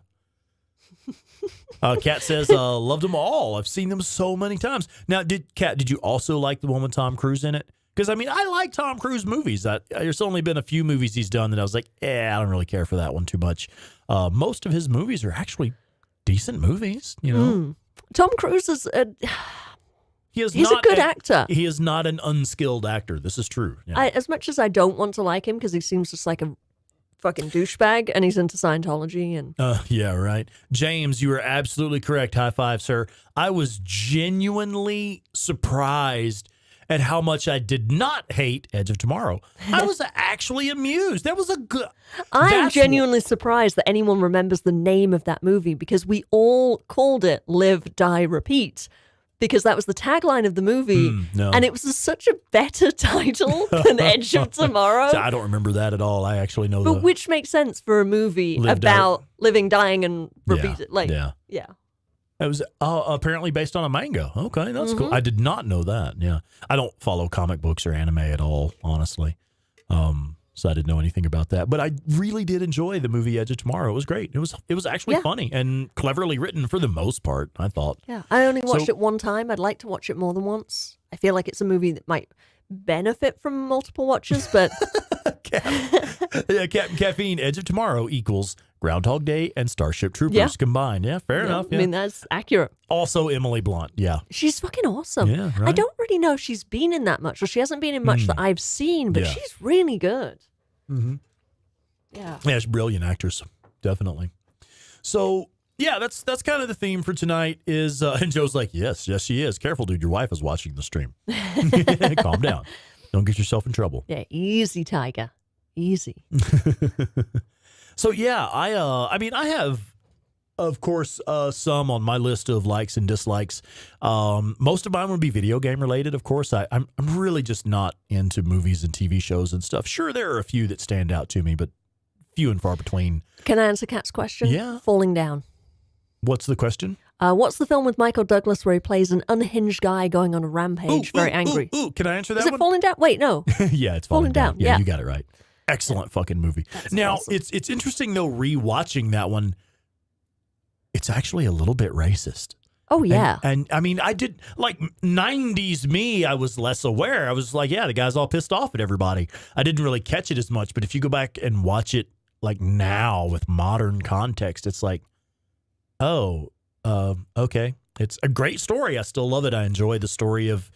Speaker 1: Kat says, loved them all. I've seen them so many times. Now, Kat, did you also like the one with Tom Cruise in it? Because, I mean, I like Tom Cruise movies. There's only been a few movies he's done that I was like, I don't really care for that one too much. Most of his movies are actually decent movies, you know.
Speaker 2: Tom Cruise is
Speaker 1: He's
Speaker 2: a good actor.
Speaker 1: He is not an unskilled actor. This is true. Yeah.
Speaker 2: As much as I don't want to like him because he seems just like a fucking douchebag and he's into Scientology and
Speaker 1: Yeah, right. James, you are absolutely correct. High five, sir. I was genuinely surprised at how much I did not hate Edge of Tomorrow. I was actually amused. That was a good...
Speaker 2: I'm genuinely surprised that anyone remembers the name of that movie because we all called it Live, Die, Repeat because that was the tagline of the movie
Speaker 1: no.
Speaker 2: and it was such a better title than Edge of Tomorrow.
Speaker 1: I don't remember that at all. I actually know
Speaker 2: But which makes sense for a movie
Speaker 1: Live, Die-
Speaker 2: about living, dying, and repeat it. Like,
Speaker 1: yeah.
Speaker 2: yeah.
Speaker 1: It was apparently based on a manga. Okay, that's cool. I did not know that. Yeah. I don't follow comic books or anime at all, honestly. So I didn't know anything about that. But I really did enjoy the movie Edge of Tomorrow. It was great. It was actually funny and cleverly written for the most part, I thought.
Speaker 2: Yeah. I only watched it one time. I'd like to watch it more than once. I feel like it's a movie that might benefit from multiple watches, but
Speaker 1: Captain Caffeine, Edge of Tomorrow equals Groundhog Day and Starship Troopers
Speaker 2: Yeah.
Speaker 1: combined. Yeah, fair enough.
Speaker 2: I mean, that's accurate.
Speaker 1: Also Emily Blunt. Yeah.
Speaker 2: She's fucking awesome.
Speaker 1: Yeah, right.
Speaker 2: I don't really know if she's been in that much, or she hasn't been in much that I've seen, but
Speaker 1: Yeah.
Speaker 2: she's really good.
Speaker 1: Mm-hmm.
Speaker 2: Yeah.
Speaker 1: Yeah, she's a brilliant actress. Definitely. So, yeah, that's kind of the theme for tonight is, and Joe's like, yes, she is. Careful, dude. Your wife is watching the stream. Calm down. Don't get yourself in trouble.
Speaker 2: Yeah, easy, Tiger. Easy.
Speaker 1: So, yeah, I mean, I have, of course, some on my list of likes and dislikes. Most of mine would be video game related, of course. I'm really just not into movies and TV shows and stuff. Sure, there are a few that stand out to me, but few and far between.
Speaker 2: Can I answer Kat's question?
Speaker 1: Yeah.
Speaker 2: Falling Down.
Speaker 1: What's the question?
Speaker 2: What's the film with Michael Douglas where he plays an unhinged guy going on a rampage, very angry?
Speaker 1: Ooh, can I answer that
Speaker 2: Is it
Speaker 1: one?
Speaker 2: Falling Down? Wait, no.
Speaker 1: Yeah, it's Falling Down.
Speaker 2: Yeah.
Speaker 1: You got it right. Excellent fucking movie. Now,
Speaker 2: awesome.
Speaker 1: it's interesting, though, rewatching that one. It's actually a little bit racist.
Speaker 2: Oh, yeah.
Speaker 1: And I mean, I did, like, 90s me, I was less aware. I was like, yeah, the guy's all pissed off at everybody. I didn't really catch it as much. But if you go back and watch it, like, now with modern context, it's like, oh, okay. It's a great story. I still love it. I enjoy the story of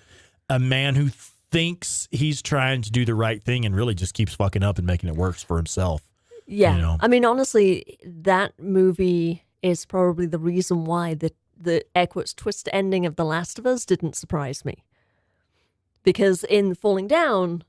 Speaker 1: a man who thinks he's trying to do the right thing and really just keeps fucking up and making it worse for himself.
Speaker 2: Yeah.
Speaker 1: You know?
Speaker 2: I mean, honestly, that movie is probably the reason why the air quotes twist ending of The Last of Us didn't surprise me. Because in Falling Down,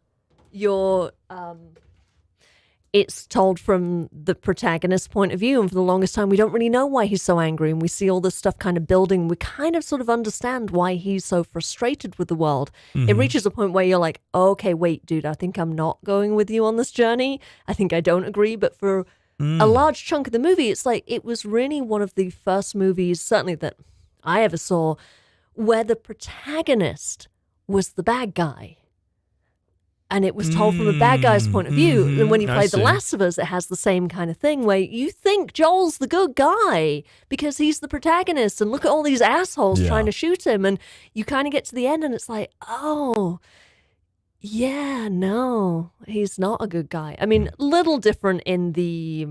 Speaker 2: it's told from the protagonist's point of view, and for the longest time we don't really know why he's so angry, and we see all this stuff kind of building. We kind of sort of understand why he's so frustrated with the world. It reaches a point where you're like, okay, wait, dude, I think I'm not going with you on this journey. I think I don't agree. But for a large chunk of the movie, it's like it was really one of the first movies, certainly that I ever saw, where the protagonist was the bad guy. And it was told from a bad guy's point of view. And when you play The Last of Us, it has the same kind of thing where you think Joel's the good guy because he's the protagonist. And look at all these assholes trying to shoot him. And you kind of get to the end and it's like, oh, yeah, no, he's not a good guy. I mean, little different in the,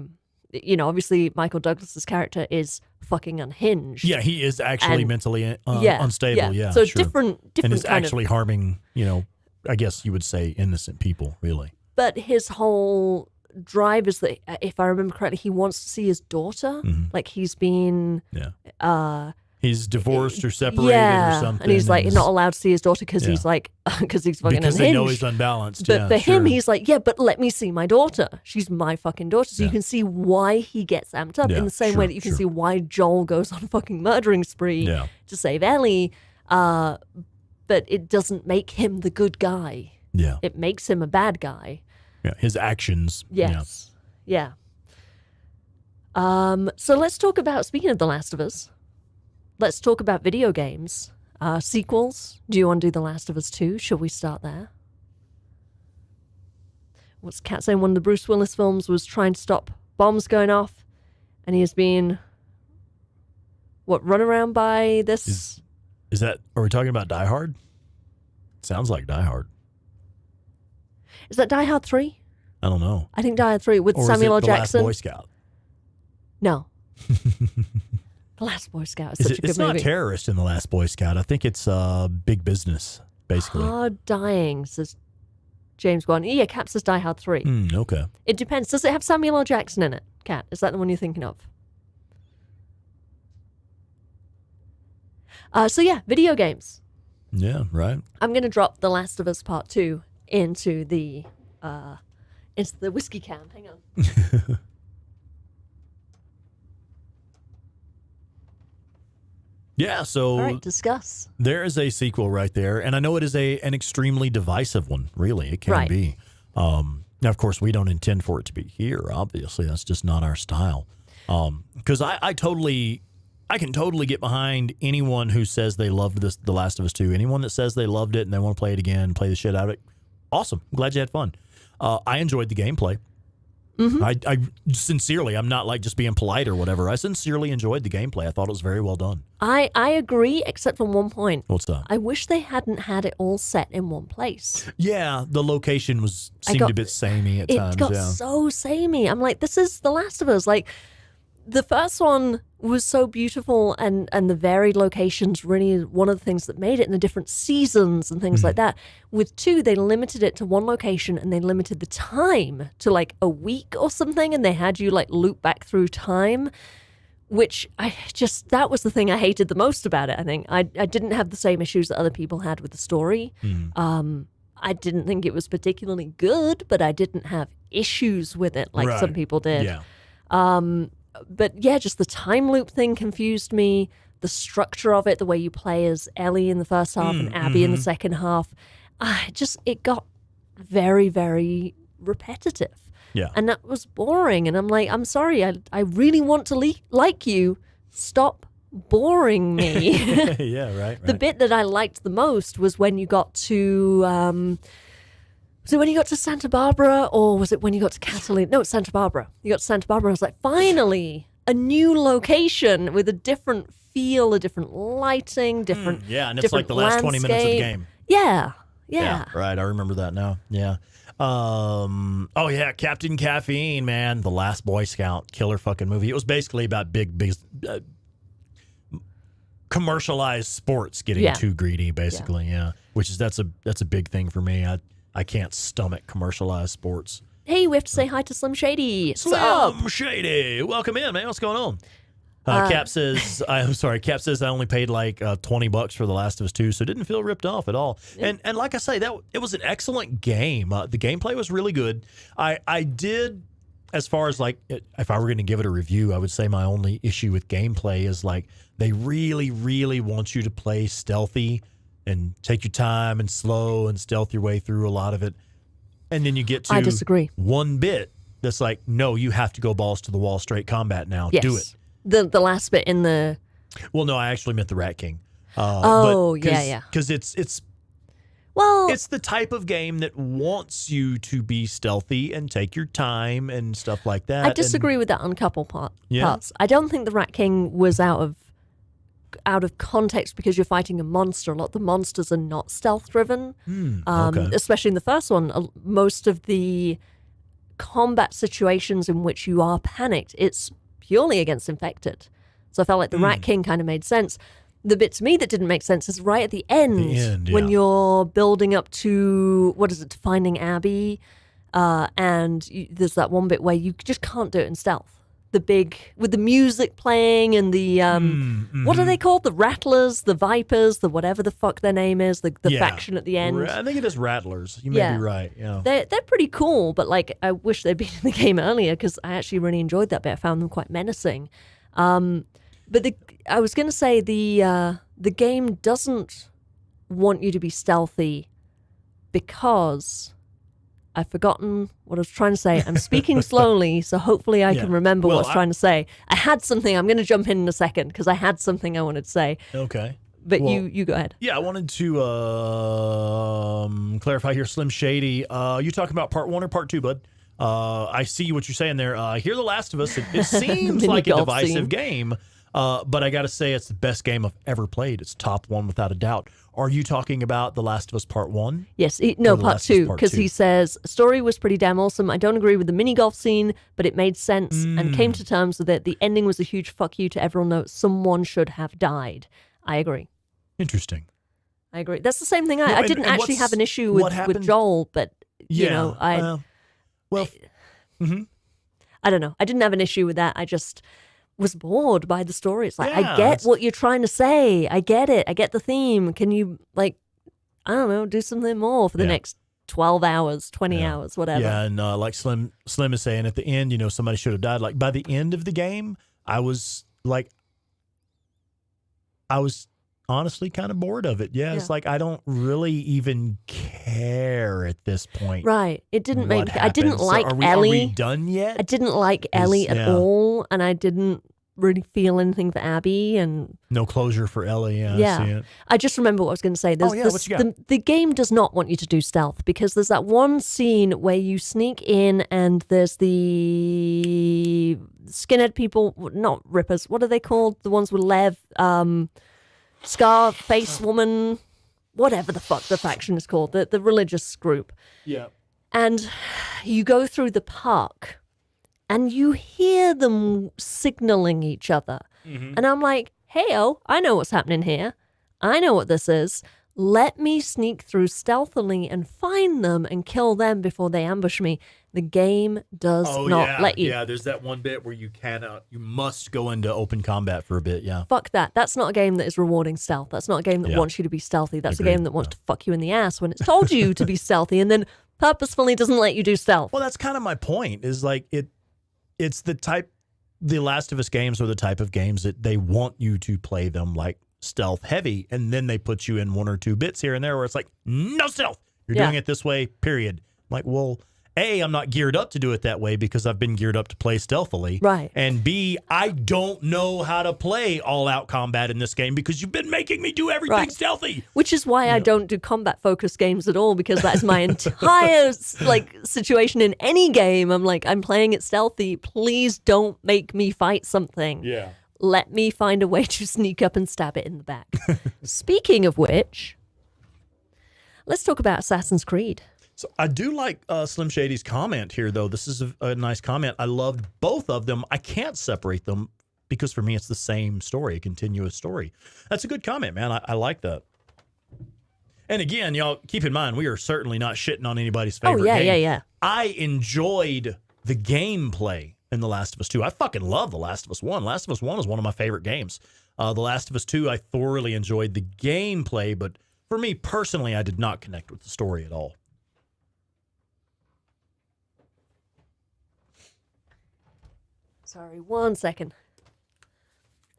Speaker 2: obviously Michael Douglas's character is fucking unhinged.
Speaker 1: Yeah, he is actually mentally unstable. Yeah,
Speaker 2: so
Speaker 1: sure.
Speaker 2: different
Speaker 1: and is
Speaker 2: kind
Speaker 1: actually harming, I guess you would say innocent people, really.
Speaker 2: But his whole drive is that, if I remember correctly, he wants to see his daughter. Like he's been,
Speaker 1: he's divorced or separated or something,
Speaker 2: and he's like not allowed to see his daughter because he's like because he's fucking
Speaker 1: because
Speaker 2: unhinged.
Speaker 1: they know he's unbalanced.
Speaker 2: But for him, he's like, yeah, but let me see my daughter. She's my fucking daughter. So you can see why he gets amped up in the same way that you can see why Joel goes on a fucking murdering spree to save Ellie. But it doesn't make him the good guy.
Speaker 1: Yeah.
Speaker 2: It makes him a bad guy.
Speaker 1: Yeah, his actions.
Speaker 2: Yes. Yeah. So let's talk about, speaking of The Last of Us, let's talk about video games. Sequels. Do you want to do The Last of Us 2? Shall we start there? What's Kat saying? One of the Bruce Willis films was trying to stop bombs going off, and he has been, run around by this...
Speaker 1: Is that, are we talking about Die Hard? Sounds like Die Hard.
Speaker 2: Is that Die Hard 3?
Speaker 1: I don't know.
Speaker 2: I think Die Hard 3 with Samuel L. Jackson.
Speaker 1: The Last Boy Scout?
Speaker 2: No. The Last Boy Scout is such a good movie.
Speaker 1: It's not terrorist in The Last Boy Scout. I think it's big business, basically.
Speaker 2: Hard Dying, says James Wan. Yeah, Cap says Die Hard 3.
Speaker 1: Okay.
Speaker 2: It depends. Does it have Samuel L. Jackson in it, Kat? Is that the one you're thinking of? So yeah, video games.
Speaker 1: Yeah, right.
Speaker 2: I'm going to drop The Last of Us Part 2 into the whiskey can. Hang on.
Speaker 1: Yeah, so
Speaker 2: all right, discuss.
Speaker 1: There is a sequel right there, and I know it is an extremely divisive one, really. It can be. Now, of course, we don't intend for it to be here, obviously. That's just not our style. Because I can totally get behind anyone who says they loved The Last of Us 2. Anyone that says they loved it and they want to play it again, play the shit out of it. Awesome. I'm glad you had fun. I enjoyed the gameplay. I sincerely, I'm not like just being polite or whatever. I sincerely enjoyed the gameplay. I thought it was very well done.
Speaker 2: I agree, except for one point.
Speaker 1: What's that?
Speaker 2: I wish they hadn't had it all set in one place.
Speaker 1: Yeah, the location seemed a bit samey at times.
Speaker 2: It got
Speaker 1: yeah.
Speaker 2: so samey. I'm like, this is The Last of Us. Like, the first one was so beautiful, and the varied locations really one of the things that made it, and the different seasons and things like that. With 2, they limited it to one location, and they limited the time to like a week or something, and they had you like loop back through time, which that was the thing I hated the most about it. I think I didn't have the same issues that other people had with the story. I didn't think it was particularly good, but I didn't have issues with it like some people did.
Speaker 1: Yeah.
Speaker 2: But yeah, just the time loop thing confused me. The structure of it, the way you play as Ellie in the first half and Abby in the second half, it got very, very repetitive.
Speaker 1: Yeah.
Speaker 2: And that was boring. And I'm like, I'm sorry, I really want to like you. Stop boring me.
Speaker 1: Yeah, right.
Speaker 2: The bit that I liked the most was when you got to... So when you got to Santa Barbara, or was it when you got to Catalina? No, it's Santa Barbara. You got to Santa Barbara, I was like, finally, a new location with a different feel, a different lighting, different
Speaker 1: Yeah, and it's like the last 20 minutes of the game.
Speaker 2: Yeah.
Speaker 1: Right, I remember that now. Yeah. Oh, yeah, Captain Caffeine, man. The Last Boy Scout, killer fucking movie. It was basically about big commercialized sports getting too greedy, basically, yeah. Which is, that's a big thing for me. I can't stomach commercialized sports.
Speaker 2: Hey, we have to say hi to Slim Shady.
Speaker 1: Slim Shady, welcome in, man. What's going on? Cap says, Cap says I only paid like $20 for The Last of Us 2, so it didn't feel ripped off at all. Yeah. And like I say, it was an excellent game. The gameplay was really good. I did, as far as like, if I were going to give it a review, I would say my only issue with gameplay is like they really, really want you to play stealthy and take your time and slow and stealth your way through a lot of it. And then you get to
Speaker 2: I disagree.
Speaker 1: One bit that's like, no, you have to go balls to the wall, straight combat now.
Speaker 2: Yes.
Speaker 1: Do it.
Speaker 2: The last bit in the...
Speaker 1: Well, no, I actually meant the Rat King.
Speaker 2: Yeah.
Speaker 1: Because it's the type of game that wants you to be stealthy and take your time and stuff like that.
Speaker 2: I disagree with that on a couple parts. I don't think the Rat King was out of context because you're fighting a monster. A lot of the monsters are not stealth driven. Especially in the first one, most of the combat situations in which you are panicked, it's purely against infected. So I felt like the Rat King kind of made sense. The bit to me that didn't make sense is right at the end when you're building up to, to finding Abby, and there's that one bit where you just can't do it in stealth. With the music playing and the what are they called? The Rattlers, the Vipers, the whatever the fuck their name is, the faction at the end.
Speaker 1: I think it is Rattlers. You may be right. Yeah,
Speaker 2: they're pretty cool, but like I wish they'd been in the game earlier because I actually really enjoyed that bit. I found them quite menacing. But I was going to say the game doesn't want you to be stealthy because I've forgotten what I was trying to say. I'm speaking slowly, so hopefully I can remember what I was trying to say. I had something. I'm going to jump in a second because I had something I wanted to say.
Speaker 1: Okay.
Speaker 2: But you go ahead.
Speaker 1: Yeah, I wanted to clarify here, Slim Shady. You talking about part 1 or part 2, bud? I see what you're saying there. Hear The Last of Us. It seems like a divisive game, but I got to say it's the best game I've ever played. It's top 1 without a doubt. Are you talking about The Last of Us Part 1?
Speaker 2: Yes, part 2, because he says, story was pretty damn awesome. I don't agree with the mini golf scene, but it made sense and came to terms with it. The ending was a huge fuck you to everyone that someone should have died. I agree.
Speaker 1: Interesting.
Speaker 2: I agree. That's the same thing. I didn't actually have an issue with Joel, but, I don't know. I didn't have an issue with that. I just was bored by the story. It's like, I get what you're trying to say. I get it. I get the theme. Can you, I don't know, do something more for the next 12 hours, 20 hours, whatever.
Speaker 1: Yeah, and like Slim is saying, at the end, somebody should have died. Like, by the end of the game, I was honestly kind of bored of it. Yeah, it's like I don't really even care at this point.
Speaker 2: Right. It didn't make... I didn't like Ellie.
Speaker 1: Are we done yet?
Speaker 2: I didn't like Ellie at all, and I didn't really feel anything for Abby, and
Speaker 1: No closure for Ellie. Yeah,
Speaker 2: yeah.
Speaker 1: I see it.
Speaker 2: I just remember what I was going to say.
Speaker 1: Oh, yeah, what you got?
Speaker 2: The game does not want you to do stealth, because there's that one scene where you sneak in and there's the skinhead people, not rippers. What are they called? The ones with Lev, scar face woman, whatever the fuck the faction is called, the religious group.
Speaker 1: Yeah.
Speaker 2: And you go through the park and you hear them signaling each other.
Speaker 1: Mm-hmm.
Speaker 2: And I'm like, hey-o, I know what's happening here. I know what this is. Let me sneak through stealthily and find them and kill them before they ambush me. The game does not let you.
Speaker 1: Yeah, there's that one bit where you must go into open combat for a bit, yeah.
Speaker 2: Fuck that. That's not a game that is rewarding stealth. That's not a game that wants you to be stealthy. That's
Speaker 1: Agreed.
Speaker 2: a game that wants to fuck you in the ass when it's told you to be stealthy and then purposefully doesn't let you do stealth.
Speaker 1: Well, that's kind of my point, is like it's the Last of Us games are the type of games that they want you to play them like stealth heavy, and then they put you in one or two bits here and there where it's like, no stealth. You're doing it this way, period. I'm like, well, A, I'm not geared up to do it that way because I've been geared up to play stealthily.
Speaker 2: Right.
Speaker 1: And B, I don't know how to play all-out combat in this game because you've been making me do everything stealthy.
Speaker 2: Which is why I don't do combat-focused games at all, because that is my entire situation in any game. I'm like, I'm playing it stealthy. Please don't make me fight something.
Speaker 1: Yeah.
Speaker 2: Let me find a way to sneak up and stab it in the back. Speaking of which, let's talk about Assassin's Creed.
Speaker 1: So I do like Slim Shady's comment here, though. This is a nice comment. I loved both of them. I can't separate them because for me, it's the same story, a continuous story. That's a good comment, man. I like that. And again, y'all, keep in mind, we are certainly not shitting on anybody's favorite game.
Speaker 2: Yeah.
Speaker 1: I enjoyed the gameplay in The Last of Us 2. I fucking love The Last of Us 1. Last of Us 1 is one of my favorite games. The Last of Us 2, I thoroughly enjoyed the gameplay, but for me personally, I did not connect with the story at all.
Speaker 2: Sorry, 1 second.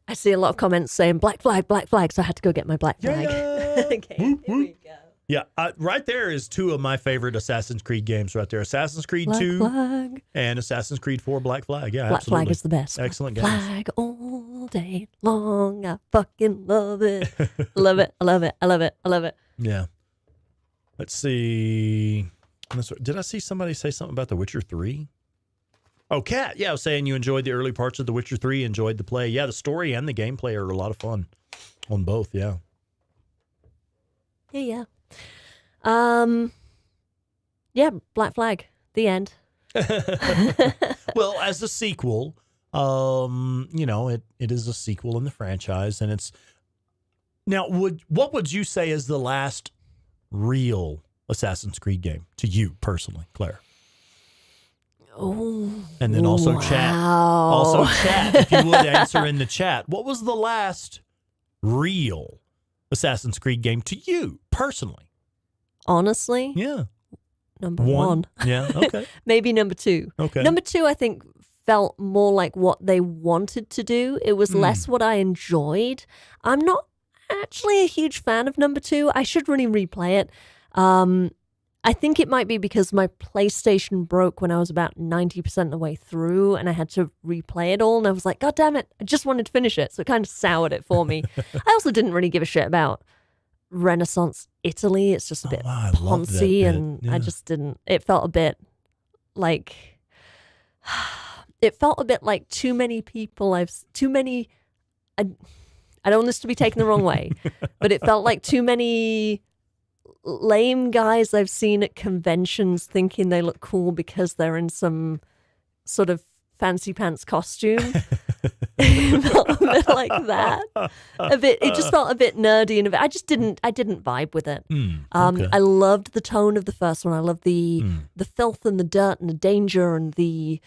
Speaker 2: I see a lot of comments saying black flag, so I had to go get my black flag.
Speaker 1: Yeah.
Speaker 2: Okay, here we go.
Speaker 1: Yeah, right there is two of my favorite Assassin's Creed games right there. Assassin's Creed
Speaker 2: Black
Speaker 1: 2
Speaker 2: flag.
Speaker 1: and Assassin's Creed 4 Black Flag. Yeah,
Speaker 2: Black
Speaker 1: absolutely.
Speaker 2: flag is the best.
Speaker 1: Excellent games.
Speaker 2: Flag all day long. I fucking love it. Love it. I love it. I love it. I love it.
Speaker 1: Yeah. Let's see. Did I see somebody say something about The Witcher 3? Oh, Kat. Yeah, I was saying you enjoyed the early parts of The Witcher 3, enjoyed the play. Yeah, the story and the gameplay are a lot of fun on both, yeah.
Speaker 2: Yeah. Yeah, Black Flag. The end.
Speaker 1: Well, as a sequel, it is a sequel in the franchise, and it's now. What would you say is the last real Assassin's Creed game to you personally, Claire?
Speaker 2: Oh,
Speaker 1: and then also
Speaker 2: wow.
Speaker 1: chat. If you would answer in the chat, what was the last real Assassin's Creed game to you personally?
Speaker 2: Honestly,
Speaker 1: Yeah.
Speaker 2: Number one.
Speaker 1: Yeah, okay.
Speaker 2: Maybe number two.
Speaker 1: Okay.
Speaker 2: Number two, I think, felt more like what they wanted to do. It was less what I enjoyed. I'm not actually a huge fan of number two. I should really replay it. I think it might be because my PlayStation broke when I was about 90% of the way through and I had to replay it all. And I was like, God damn it, I just wanted to finish it. So it kind of soured it for me. I also didn't really give a shit about Renaissance Italy. It's just a bit poncy and I just didn't. It felt a bit like too many people. I don't want this to be taken the wrong way, but it felt like too many lame guys I've seen at conventions thinking they look cool because they're in some sort of fancy pants costume. It felt a bit like that. It just felt a bit nerdy and I didn't vibe with it.
Speaker 1: Okay.
Speaker 2: I loved the tone of the first one. I loved the filth and the dirt and the danger and the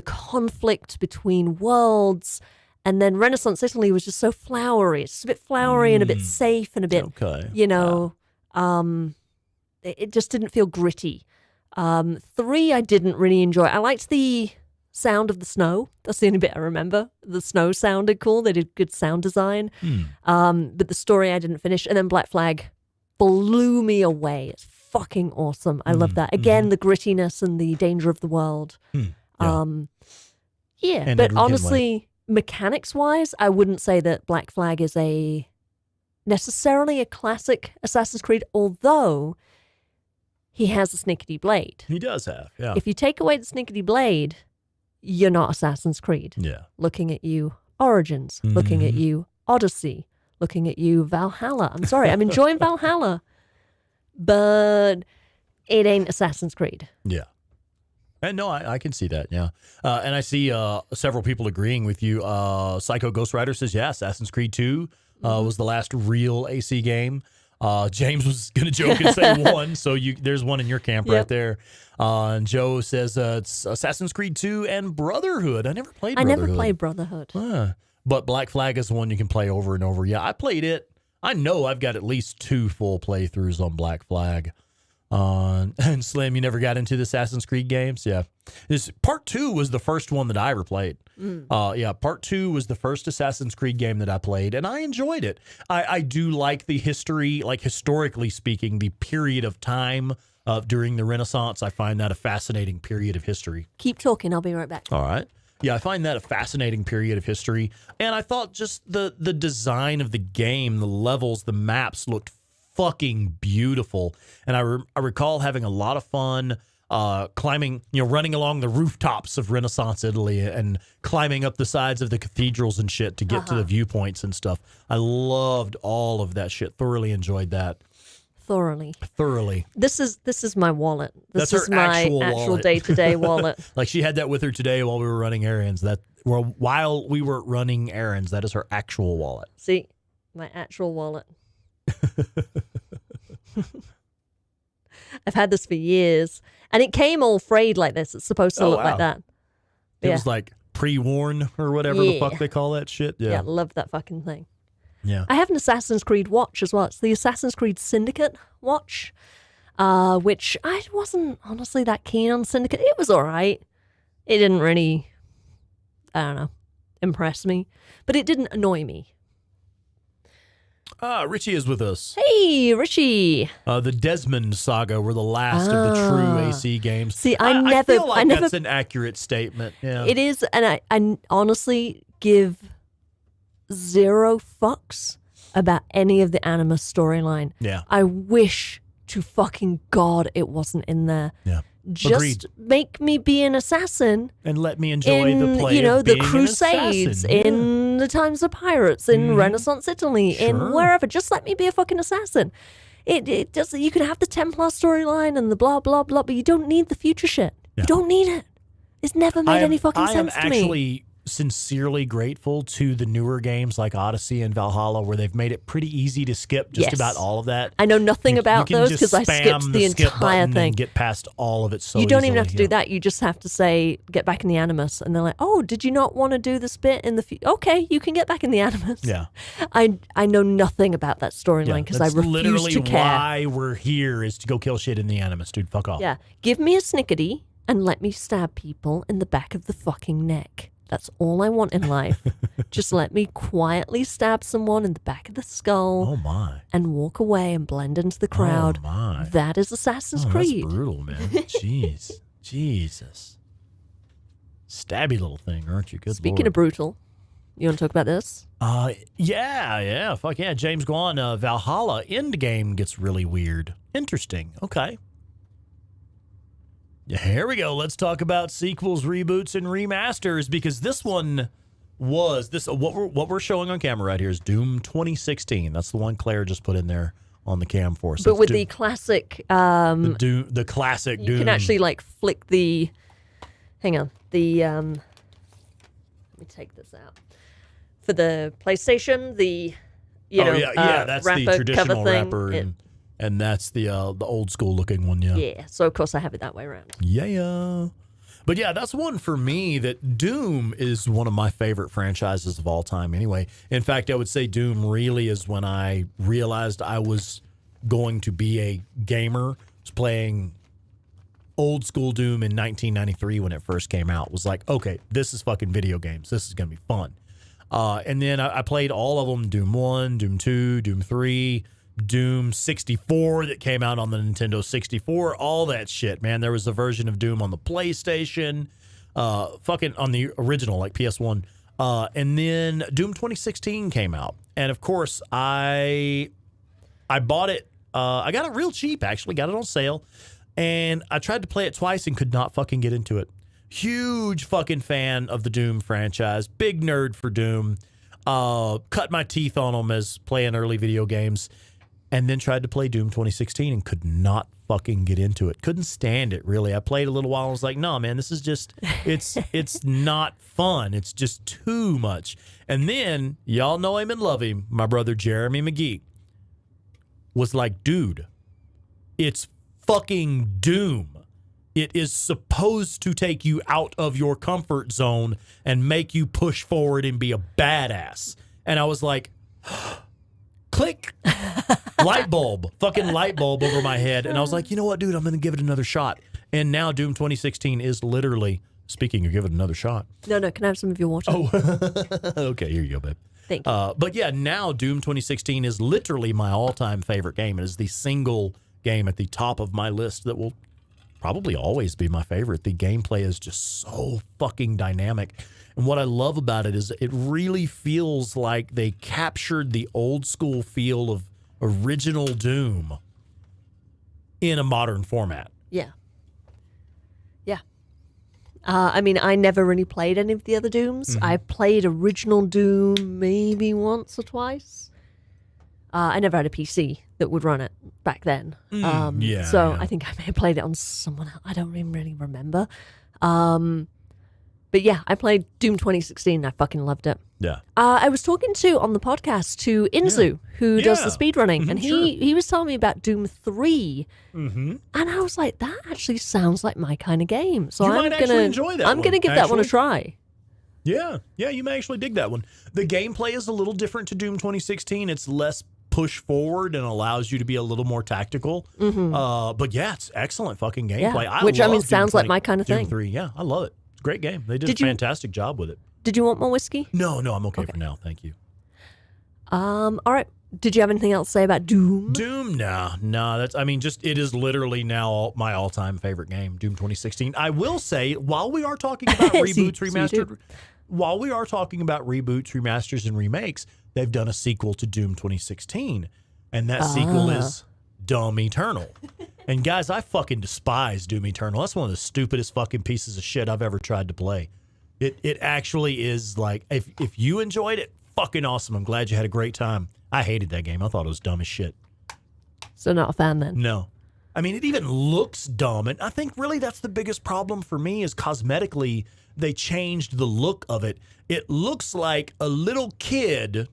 Speaker 2: conflict between worlds. And then Renaissance Italy was just so flowery. It's just a bit flowery and a bit safe and a bit, it just didn't feel gritty. 3, I didn't really enjoy. I liked the sound of the snow. That's the only bit I remember. The snow sounded cool. They did good sound design. But the story I didn't finish. And then Black Flag blew me away. It's fucking awesome. I love that. Again, the grittiness and the danger of the world.
Speaker 1: Yeah.
Speaker 2: But honestly, mechanics-wise, I wouldn't say that Black Flag is necessarily a classic Assassin's Creed, although he has a snickety blade.
Speaker 1: He does have, yeah.
Speaker 2: If you take away the snickety blade, you're not Assassin's Creed.
Speaker 1: Yeah.
Speaker 2: Looking at you, Origins. Looking at you, Odyssey. Looking at you, Valhalla. I'm sorry, I'm enjoying Valhalla, but it ain't Assassin's Creed.
Speaker 1: Yeah. And no, I can see that, yeah. And I see several people agreeing with you. Psycho Ghost Rider says, yeah, Assassin's Creed 2 was the last real AC game. James was going to joke and say 1, so there's one in your camp right there. And Joe says it's Assassin's Creed 2 and Brotherhood. I never played Brotherhood.
Speaker 2: I never played Brotherhood.
Speaker 1: But Black Flag is the one you can play over and over. Yeah, I played it. I know I've got at least 2 full playthroughs on Black Flag. And Slim, you never got into the Assassin's Creed games? Yeah. Part 2 was the first one that I ever played. Yeah, Part 2 was the first Assassin's Creed game that I played, and I enjoyed it. I do like the history, like historically speaking, the period of time during the Renaissance. I find that a fascinating period of history.
Speaker 2: Keep talking. I'll be right back.
Speaker 1: All right. Yeah, I find that a fascinating period of history. And I thought just the design of the game, the levels, the maps looked fucking beautiful. And I recall having a lot of fun climbing, running along the rooftops of Renaissance Italy and climbing up the sides of the cathedrals and shit to get to the viewpoints and stuff. I loved all of that shit. Thoroughly enjoyed that.
Speaker 2: Thoroughly.
Speaker 1: This
Speaker 2: is my wallet.
Speaker 1: That's
Speaker 2: is
Speaker 1: her
Speaker 2: my
Speaker 1: actual
Speaker 2: day-to-day wallet.
Speaker 1: Like she had that with her today while we were running errands. While we were running errands, that is her actual wallet.
Speaker 2: See, my actual wallet. I've had this for years, and it came all frayed like this. It's supposed to look like that.
Speaker 1: It was like pre-worn or whatever the fuck they call that shit. Yeah,
Speaker 2: I love that fucking thing.
Speaker 1: Yeah,
Speaker 2: I have an Assassin's Creed watch as well. It's the Assassin's Creed Syndicate watch, which I wasn't honestly that keen on. Syndicate, it was all right. It didn't really, I don't know, impress me, but it didn't annoy me.
Speaker 1: Richie is with us.
Speaker 2: Hey, Richie.
Speaker 1: The Desmond Saga were the last of the true AC games.
Speaker 2: See, I
Speaker 1: feel like that's an accurate statement. Yeah.
Speaker 2: It is, and I honestly give 0 fucks about any of the Animus storyline.
Speaker 1: Yeah.
Speaker 2: I wish to fucking God it wasn't in there.
Speaker 1: Yeah.
Speaker 2: Just
Speaker 1: Agreed.
Speaker 2: Make me be an assassin.
Speaker 1: And let me enjoy the play of
Speaker 2: the
Speaker 1: being
Speaker 2: Crusades,
Speaker 1: an assassin.
Speaker 2: in the times of pirates, in Renaissance Italy, in wherever. Just let me be a fucking assassin. It does. You can have the Templar storyline and the blah blah blah, but you don't need the future shit.
Speaker 1: Yeah.
Speaker 2: You don't need it. It's never made any fucking sense to me.
Speaker 1: I am actually sincerely grateful to the newer games like Odyssey and Valhalla, where they've made it pretty easy to skip just about all of that.
Speaker 2: I know nothing about those because I skipped the entire thing.
Speaker 1: And get past all of it so
Speaker 2: You don't even
Speaker 1: easily,
Speaker 2: have to do that. You just have to say, get back in the Animus. And they're like, oh, did you not want to do this bit in the future? Okay, you can get back in the Animus.
Speaker 1: Yeah.
Speaker 2: I know nothing about that storyline because I refuse to care.
Speaker 1: Literally why we're here is to go kill shit in the Animus, dude. Fuck off.
Speaker 2: Yeah. Give me a snickety and let me stab people in the back of the fucking neck. That's all I want in life. Just let me quietly stab someone in the back of the skull.
Speaker 1: Oh, my.
Speaker 2: And walk away and blend into the crowd.
Speaker 1: Oh, my.
Speaker 2: That is Assassin's Creed.
Speaker 1: That's brutal, man. Jeez. Jesus. Stabby little thing, aren't you? Good
Speaker 2: Speaking of brutal, you want to talk about this?
Speaker 1: Yeah. Fuck yeah. James Guan, Valhalla Endgame gets really weird. Interesting. Okay. Here we go. Let's talk about sequels, reboots, and remasters, because this one was what we're showing on camera right here is Doom 2016. That's the one Claire just put in there on the cam for us.
Speaker 2: But with the classic,
Speaker 1: the classic Doom.
Speaker 2: You can actually like flick the. Hang on. Let me take this out for the PlayStation.
Speaker 1: That's the traditional
Speaker 2: wrapper.
Speaker 1: And that's the old school looking one, yeah.
Speaker 2: Yeah, so of course I have it that way around.
Speaker 1: Yeah. But yeah, that's one for me that Doom is one of my favorite franchises of all time anyway. In fact, I would say Doom really is when I realized I was going to be a gamer. I was playing old school Doom in 1993 when it first came out. It was like, okay, this is fucking video games. This is going to be fun. And then I played all of them, Doom 1, Doom 2, Doom 3, Doom 64 that came out on the Nintendo 64, all that shit, man. There was a version of Doom on the PlayStation, fucking on the original, like PS1. And then Doom 2016 came out. And of course, I bought it. I got it real cheap, actually. Got it on sale. And I tried to play it twice and could not fucking get into it. Huge fucking fan of the Doom franchise. Big nerd for Doom. Cut my teeth on them as playing early video games. And then tried to play Doom 2016 and could not fucking get into it. Couldn't stand it, really. I played a little while and was like, no, man, this is just, it's not fun. It's just too much. And then, y'all know him and love him, my brother Jeremy McGee was like, dude, it's fucking Doom. It is supposed to take you out of your comfort zone and make you push forward and be a badass. And I was like, click, light bulb, fucking light bulb over my head. And I was like, you know what, dude, I'm going to give it another shot. And now Doom 2016 is literally, speaking of give it another shot.
Speaker 2: No, can I have some of your water?
Speaker 1: Oh, okay, here you go, babe.
Speaker 2: Thank you.
Speaker 1: But yeah, now Doom 2016 is literally my all-time favorite game. It is the single game at the top of my list that will probably always be my favorite. The gameplay is just so fucking dynamic. And what I love about it is it really feels like they captured the old school feel of original Doom in a modern format.
Speaker 2: Yeah. I mean, I never really played any of the other Dooms.
Speaker 1: Mm-hmm.
Speaker 2: I played original Doom maybe once or twice. I never had a PC that would run it back then. So I think I may have played it on someone else. I don't even really remember. But yeah, I played Doom 2016 and I fucking loved it.
Speaker 1: Yeah.
Speaker 2: I was talking on the podcast to Inzu, who does the speedrunning, and he was telling me about Doom 3. Mm-hmm. And I was like, that actually sounds like my kind of game. So I'm gonna
Speaker 1: enjoy that.
Speaker 2: I'm gonna give that one a try.
Speaker 1: Yeah, you may actually dig that one. The gameplay is a little different to Doom 2016. It's less push forward and allows you to be a little more tactical. Mm-hmm. But yeah, it's excellent fucking gameplay.
Speaker 2: Yeah. Which I mean sounds like my kind of thing.
Speaker 1: Doom 3, yeah, I love it. It's a great game. They did a fantastic job with it.
Speaker 2: Did you want more whiskey?
Speaker 1: No, I'm okay for now. Thank you.
Speaker 2: All right. Did you have anything else to say about Doom?
Speaker 1: Doom, no. That's, I mean, just, it is literally now my all-time favorite game, Doom 2016. I will say, while we are talking about reboots, remasters, and remakes, they've done a sequel to Doom 2016, and that sequel is Doom Eternal. And guys, I fucking despise Doom Eternal. That's one of the stupidest fucking pieces of shit I've ever tried to play. It actually is like, if you enjoyed it, fucking awesome. I'm glad you had a great time. I hated that game. I thought it was dumb as shit.
Speaker 2: So not a fan then?
Speaker 1: No. I mean, it even looks dumb. And I think really that's the biggest problem for me is cosmetically, they changed the look of it. It looks like a little kid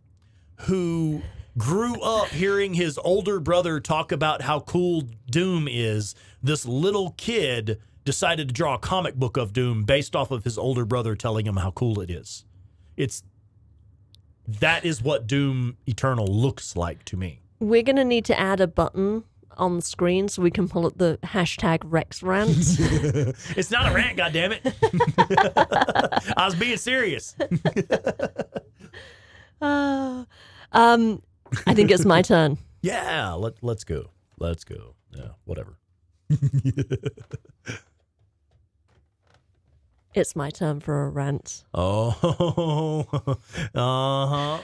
Speaker 1: who grew up hearing his older brother talk about how cool Doom is. This little kid decided to draw a comic book of Doom based off of his older brother telling him how cool it is. That is what Doom Eternal looks like to me.
Speaker 2: We're going to need to add a button on the screen so we can pull up the hashtag Rex rant.
Speaker 1: It's not a rant, goddammit. I was being serious.
Speaker 2: I think it's my turn.
Speaker 1: Yeah, let's go. Yeah, whatever.
Speaker 2: It's my turn for a rant.
Speaker 1: Oh, uh-huh.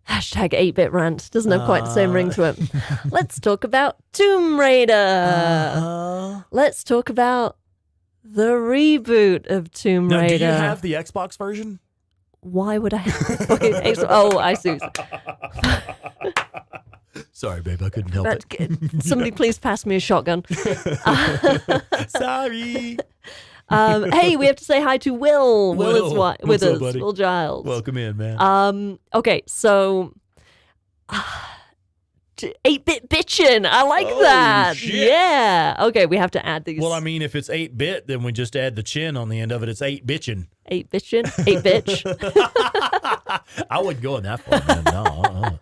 Speaker 2: Hashtag 8-bit rant. Doesn't have quite the same ring to it. Let's talk about Tomb Raider. Let's talk about the reboot of Tomb Raider.
Speaker 1: Do you have the Xbox version?
Speaker 2: Why would I have the fucking Xbox? Oh, I see.
Speaker 1: Sorry, babe, I couldn't help it.
Speaker 2: Somebody please pass me a shotgun.
Speaker 1: Sorry.
Speaker 2: Hey, we have to say hi to Will. Will is with us.
Speaker 1: Buddy?
Speaker 2: Will Giles.
Speaker 1: Welcome in, man.
Speaker 2: Okay, so 8-bit bitchin'. I like that.
Speaker 1: Shit.
Speaker 2: Yeah. Okay, we have to add these.
Speaker 1: Well, I mean, if it's 8-bit, then we just add the chin on the end of it. It's 8-bitchin'.
Speaker 2: 8-bitchin'? 8-bitch.
Speaker 1: I wouldn't go in that far, man. No.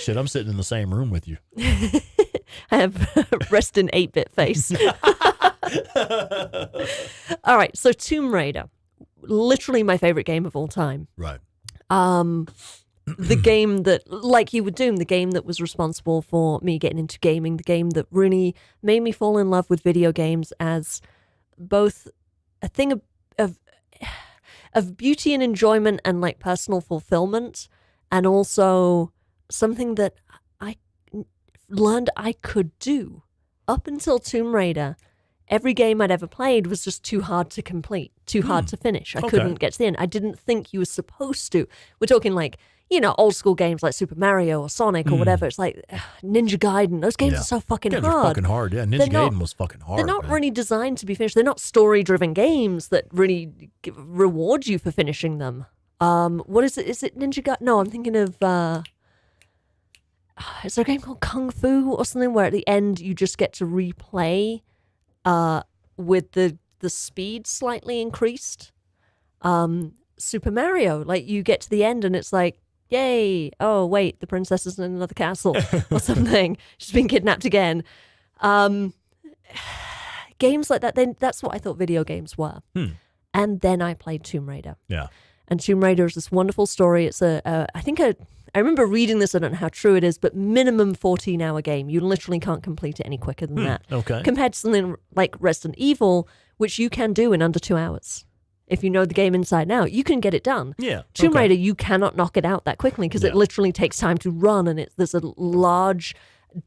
Speaker 1: Shit, I'm sitting in the same room with you.
Speaker 2: I have rest in 8-bit face. All right, so Tomb Raider, literally my favorite game of all time.
Speaker 1: Right.
Speaker 2: The game that, like you with Doom, the game that was responsible for me getting into gaming, the game that really made me fall in love with video games as both a thing of of beauty and enjoyment and like personal fulfillment, and also something that I learned I could do. Up until Tomb Raider, every game I'd ever played was just too hard to complete, too hard to finish. I couldn't get to the end. I didn't think you were supposed to. We're talking like, you know, old school games like Super Mario or Sonic or whatever. It's like Ninja Gaiden. Those games are so fucking hard.
Speaker 1: They're fucking hard. Yeah, Ninja Gaiden was fucking hard.
Speaker 2: They're not really designed to be finished. They're not story-driven games that really reward you for finishing them. What is it? Is it Ninja Gaiden? No, I'm thinking of... is there a game called Kung Fu or something where at the end you just get to replay with the speed slightly increased? Super Mario, like you get to the end and it's like, yay, oh wait, the princess is in another castle or something. She's been kidnapped again. Games like that, then that's what I thought video games were. And then I played Tomb Raider.
Speaker 1: Yeah.
Speaker 2: And Tomb Raider is this wonderful story. It's I remember reading this, I don't know how true it is, but minimum 14-hour game. You literally can't complete it any quicker than that.
Speaker 1: Okay.
Speaker 2: Compared to something like Resident Evil, which you can do in under 2 hours. If you know the game inside and out, you can get it done.
Speaker 1: Yeah.
Speaker 2: Tomb Raider, you cannot knock it out that quickly because it literally takes time to run, and there's a large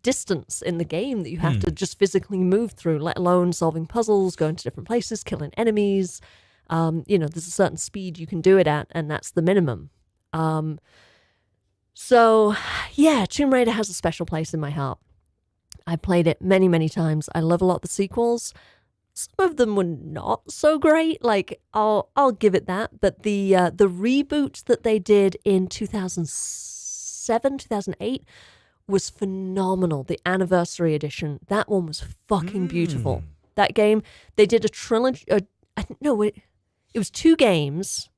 Speaker 2: distance in the game that you have to just physically move through, let alone solving puzzles, going to different places, killing enemies. You know, there's a certain speed you can do it at, and that's the minimum. So, yeah, Tomb Raider has a special place in my heart. I played it many, many times. I love a lot of the sequels. Some of them were not so great. Like, I'll give it that. But the reboot that they did in 2007, 2008 was phenomenal. The anniversary edition. That one was fucking beautiful. That game, they did a trilogy. It was 2 games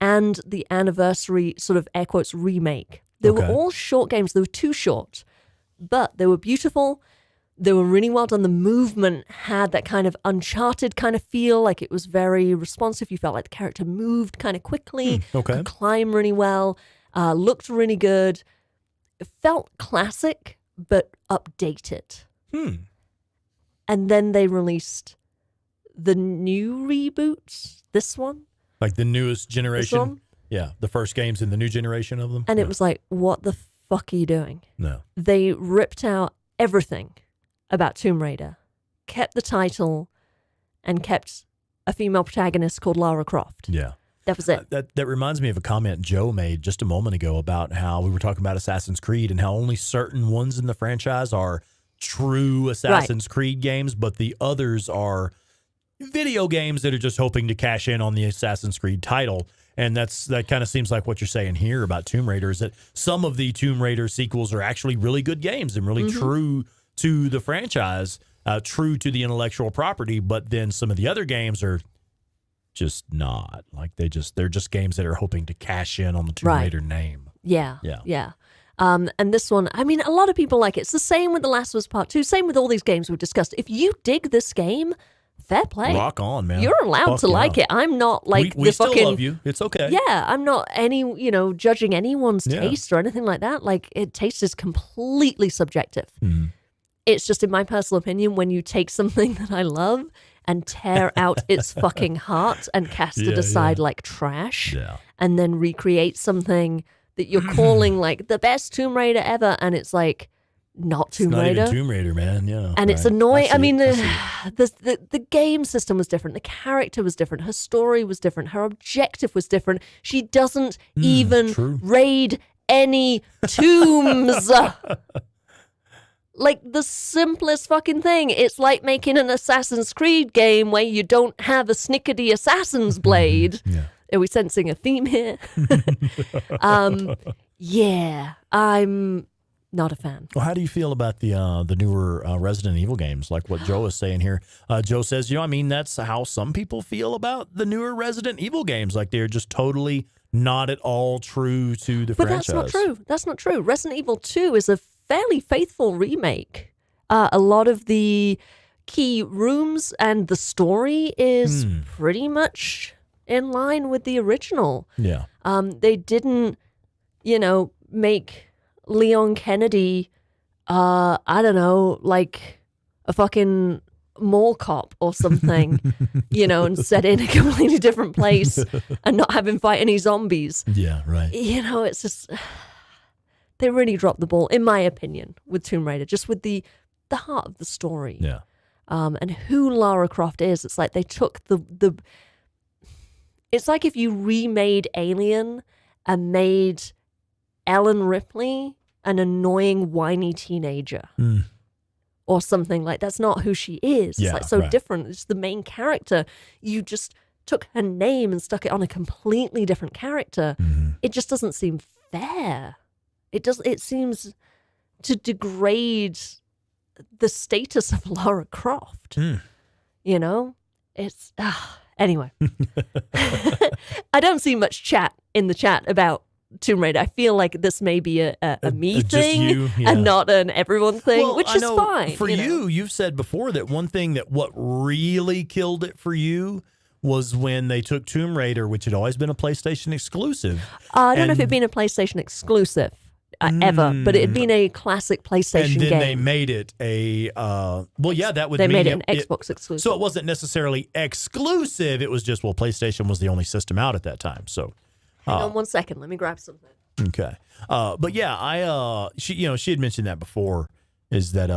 Speaker 2: and the anniversary sort of air quotes remake. They were all short games. They were too short, but they were beautiful. They were really well done. The movement had that kind of Uncharted kind of feel, like it was very responsive. You felt like the character moved kind of quickly, could climb really well, looked really good. It felt classic, but updated. And then they released the new reboot, this one.
Speaker 1: Like the newest generation?
Speaker 2: This one?
Speaker 1: Yeah, the first games in the new generation of them.
Speaker 2: And it was like, what the fuck are you doing?
Speaker 1: No.
Speaker 2: They ripped out everything about Tomb Raider, kept the title, and kept a female protagonist called Lara Croft.
Speaker 1: Yeah.
Speaker 2: That was it.
Speaker 1: That reminds me of a comment Joe made just a moment ago about how we were talking about Assassin's Creed and how only certain ones in the franchise are true Assassin's Creed games, but the others are video games that are just hoping to cash in on the Assassin's Creed title. And that kind of seems like what you're saying here about Tomb Raider, is that some of the Tomb Raider sequels are actually really good games and really true to the franchise, true to the intellectual property, but then some of the other games are just not. Like they're just games that are hoping to cash in on the Tomb Raider name.
Speaker 2: Yeah. And this one, I mean, a lot of people like it. It's the same with The Last of Us Part 2, same with all these games we've discussed. If you dig this game, fair play.
Speaker 1: Rock on, man.
Speaker 2: You're allowed to like it. I'm not like
Speaker 1: we still love you. It's okay.
Speaker 2: Yeah, I'm not judging anyone's taste or anything like that. Like, taste is completely subjective. It's just, in my personal opinion, when you take something that I love and tear out its fucking heart and cast it aside like trash, and then recreate something that you're calling like the best Tomb Raider ever, and it's like not Tomb Raider.
Speaker 1: Not even Tomb Raider, man. Yeah,
Speaker 2: and it's annoying. I mean, the game system was different. The character was different. Her story was different. Her objective was different. She doesn't even raid any tombs. Like the simplest fucking thing. It's like making an Assassin's Creed game where you don't have a snickety assassin's blade. Are we sensing a theme here? Yeah, I'm not a fan.
Speaker 1: Well, how do you feel about the newer Resident Evil games? Like what Joe is saying here. Joe says, that's how some people feel about the newer Resident Evil games. Like they're just totally not at all true to the franchise.
Speaker 2: But that's not true. That's not true. Resident Evil 2 is a fairly faithful remake. A lot of the key rooms and the story is pretty much in line with the original.
Speaker 1: Yeah.
Speaker 2: They didn't, make Leon Kennedy, I don't know, like a fucking mall cop or something, and set in a completely different place and not have him fight any zombies.
Speaker 1: Yeah, right.
Speaker 2: It's just, they really dropped the ball, in my opinion, with Tomb Raider, just with the heart of the story.
Speaker 1: Yeah.
Speaker 2: And who Lara Croft is. It's like they took it's like if you remade Alien and made Ellen Ripley an annoying, whiny teenager. Or something like that's not who she is. It's like so different. It's the main character. You just took her name and stuck it on a completely different character. It just doesn't seem fair. It seems to degrade the status of Lara Croft. It's anyway. I don't see much chat in the chat about Tomb Raider. I feel like this may be a me thing and not an everyone thing, which is fine.
Speaker 1: For you've said before that one thing that what really killed it for you was when they took Tomb Raider, which had always been a PlayStation exclusive.
Speaker 2: I don't know if it'd been a PlayStation exclusive ever, but it had been a classic PlayStation game.
Speaker 1: And then they made it that would
Speaker 2: they
Speaker 1: mean
Speaker 2: made it an Xbox exclusive.
Speaker 1: So it wasn't necessarily exclusive. It was just, PlayStation was the only system out at that time. So
Speaker 2: hang on 1 second. Let me grab something.
Speaker 1: Okay. But yeah, she had mentioned that before, is that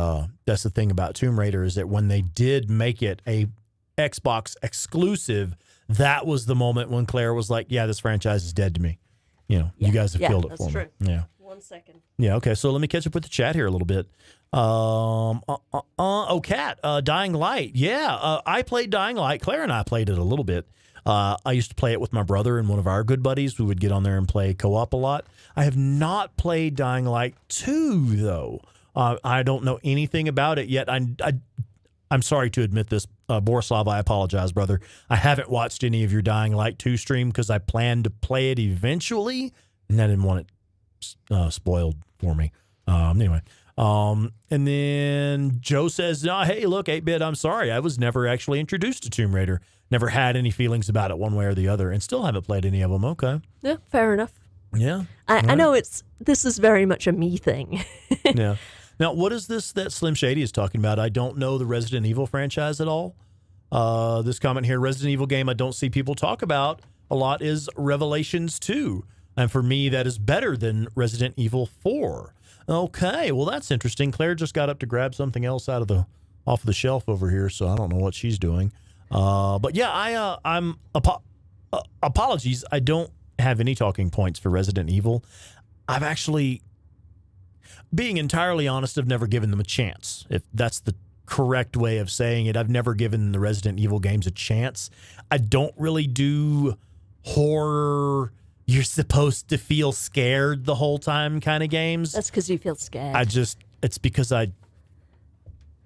Speaker 1: that's the thing about Tomb Raider, is that when they did make it a Xbox exclusive, that was the moment when Claire was like, yeah, this franchise is dead to me. You guys have killed it for
Speaker 2: true.
Speaker 1: me. Yeah.
Speaker 2: 1 second.
Speaker 1: Yeah, okay. So let me catch up with the chat here a little bit. Kat, Dying Light. Yeah, I played Dying Light. Claire and I played it a little bit. I used to play it with my brother and one of our good buddies. We would get on there and play co-op a lot. I have not played Dying Light 2, though. I don't know anything about it yet. I'm sorry to admit this, Borislav. I apologize, brother. I haven't watched any of your Dying Light 2 stream because I plan to play it eventually, and I didn't want it spoiled for me. Anyway. And then Joe says, hey, look, 8-Bit, I'm sorry. I was never actually introduced to Tomb Raider. Never had any feelings about it one way or the other, and still haven't played any of them. Okay.
Speaker 2: Yeah, fair enough.
Speaker 1: Yeah.
Speaker 2: I know this is very much a me thing.
Speaker 1: Yeah. Now, what is this that Slim Shady is talking about? I don't know the Resident Evil franchise at all. This comment here, Resident Evil game I don't see people talk about a lot is Revelations 2. And for me, that is better than Resident Evil 4. Okay, well, that's interesting. Claire just got up to grab something else off of the shelf over here, so I don't know what she's doing. But yeah, I'm apologies. I don't have any talking points for Resident Evil. I've actually, being entirely honest, I've never given them a chance. If that's the correct way of saying it, I've never given the Resident Evil games a chance. I don't really do horror, you're supposed to feel scared the whole time kind of games.
Speaker 2: That's because you feel scared.
Speaker 1: It's because I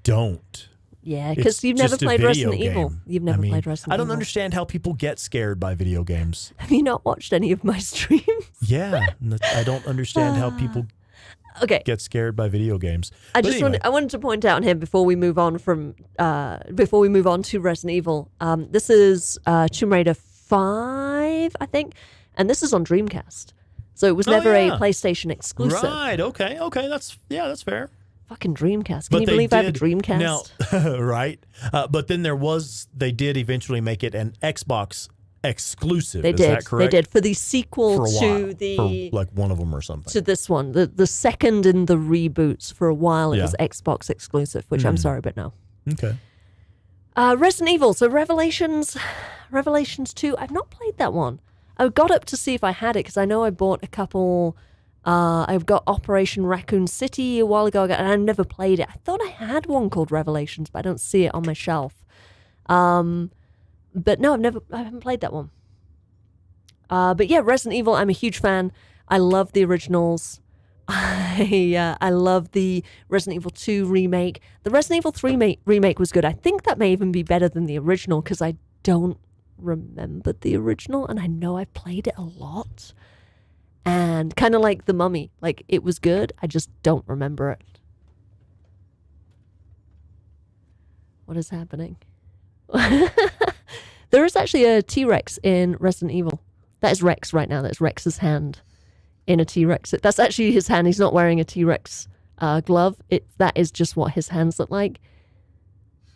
Speaker 1: don't.
Speaker 2: Yeah, because you've never played Resident Evil. You've never played Resident Evil.
Speaker 1: I don't understand how people get scared by video games.
Speaker 2: Have you not watched any of my streams?
Speaker 1: Yeah, I don't understand how people get scared by video games.
Speaker 2: I wanted to point out here before we move on to Resident Evil. This is Tomb Raider 5, I think, and this is on Dreamcast. So it was never a PlayStation exclusive.
Speaker 1: Right. Okay. That's fair.
Speaker 2: Fucking Dreamcast. Can you believe I have a Dreamcast?
Speaker 1: No, right. But then they did eventually make it an Xbox exclusive. Is that correct?
Speaker 2: They did. For the sequel
Speaker 1: for like one of them or something.
Speaker 2: To this one. The second in the reboots, for a while it was Xbox exclusive, which I'm sorry, but no.
Speaker 1: Okay.
Speaker 2: Resident Evil. So Revelations 2. I've not played that one. I got up to see if I had it because I know I bought a couple. I've got Operation Raccoon City a while ago, and I've never played it. I thought I had one called Revelations, but I don't see it on my shelf. But no, I haven't played that one. But yeah, Resident Evil, I'm a huge fan. I love the originals. I love the Resident Evil 2 remake. The Resident Evil 3 remake was good. I think that may even be better than the original because I don't remember the original, and I know I've played it a lot. And kind of like The Mummy, like it was good, I just don't remember it. What is happening? There is actually a T-Rex in Resident Evil. That is Rex right now. That's Rex's hand in a T-Rex. That's actually his hand. He's not wearing a T-Rex glove. That is just what his hands look like.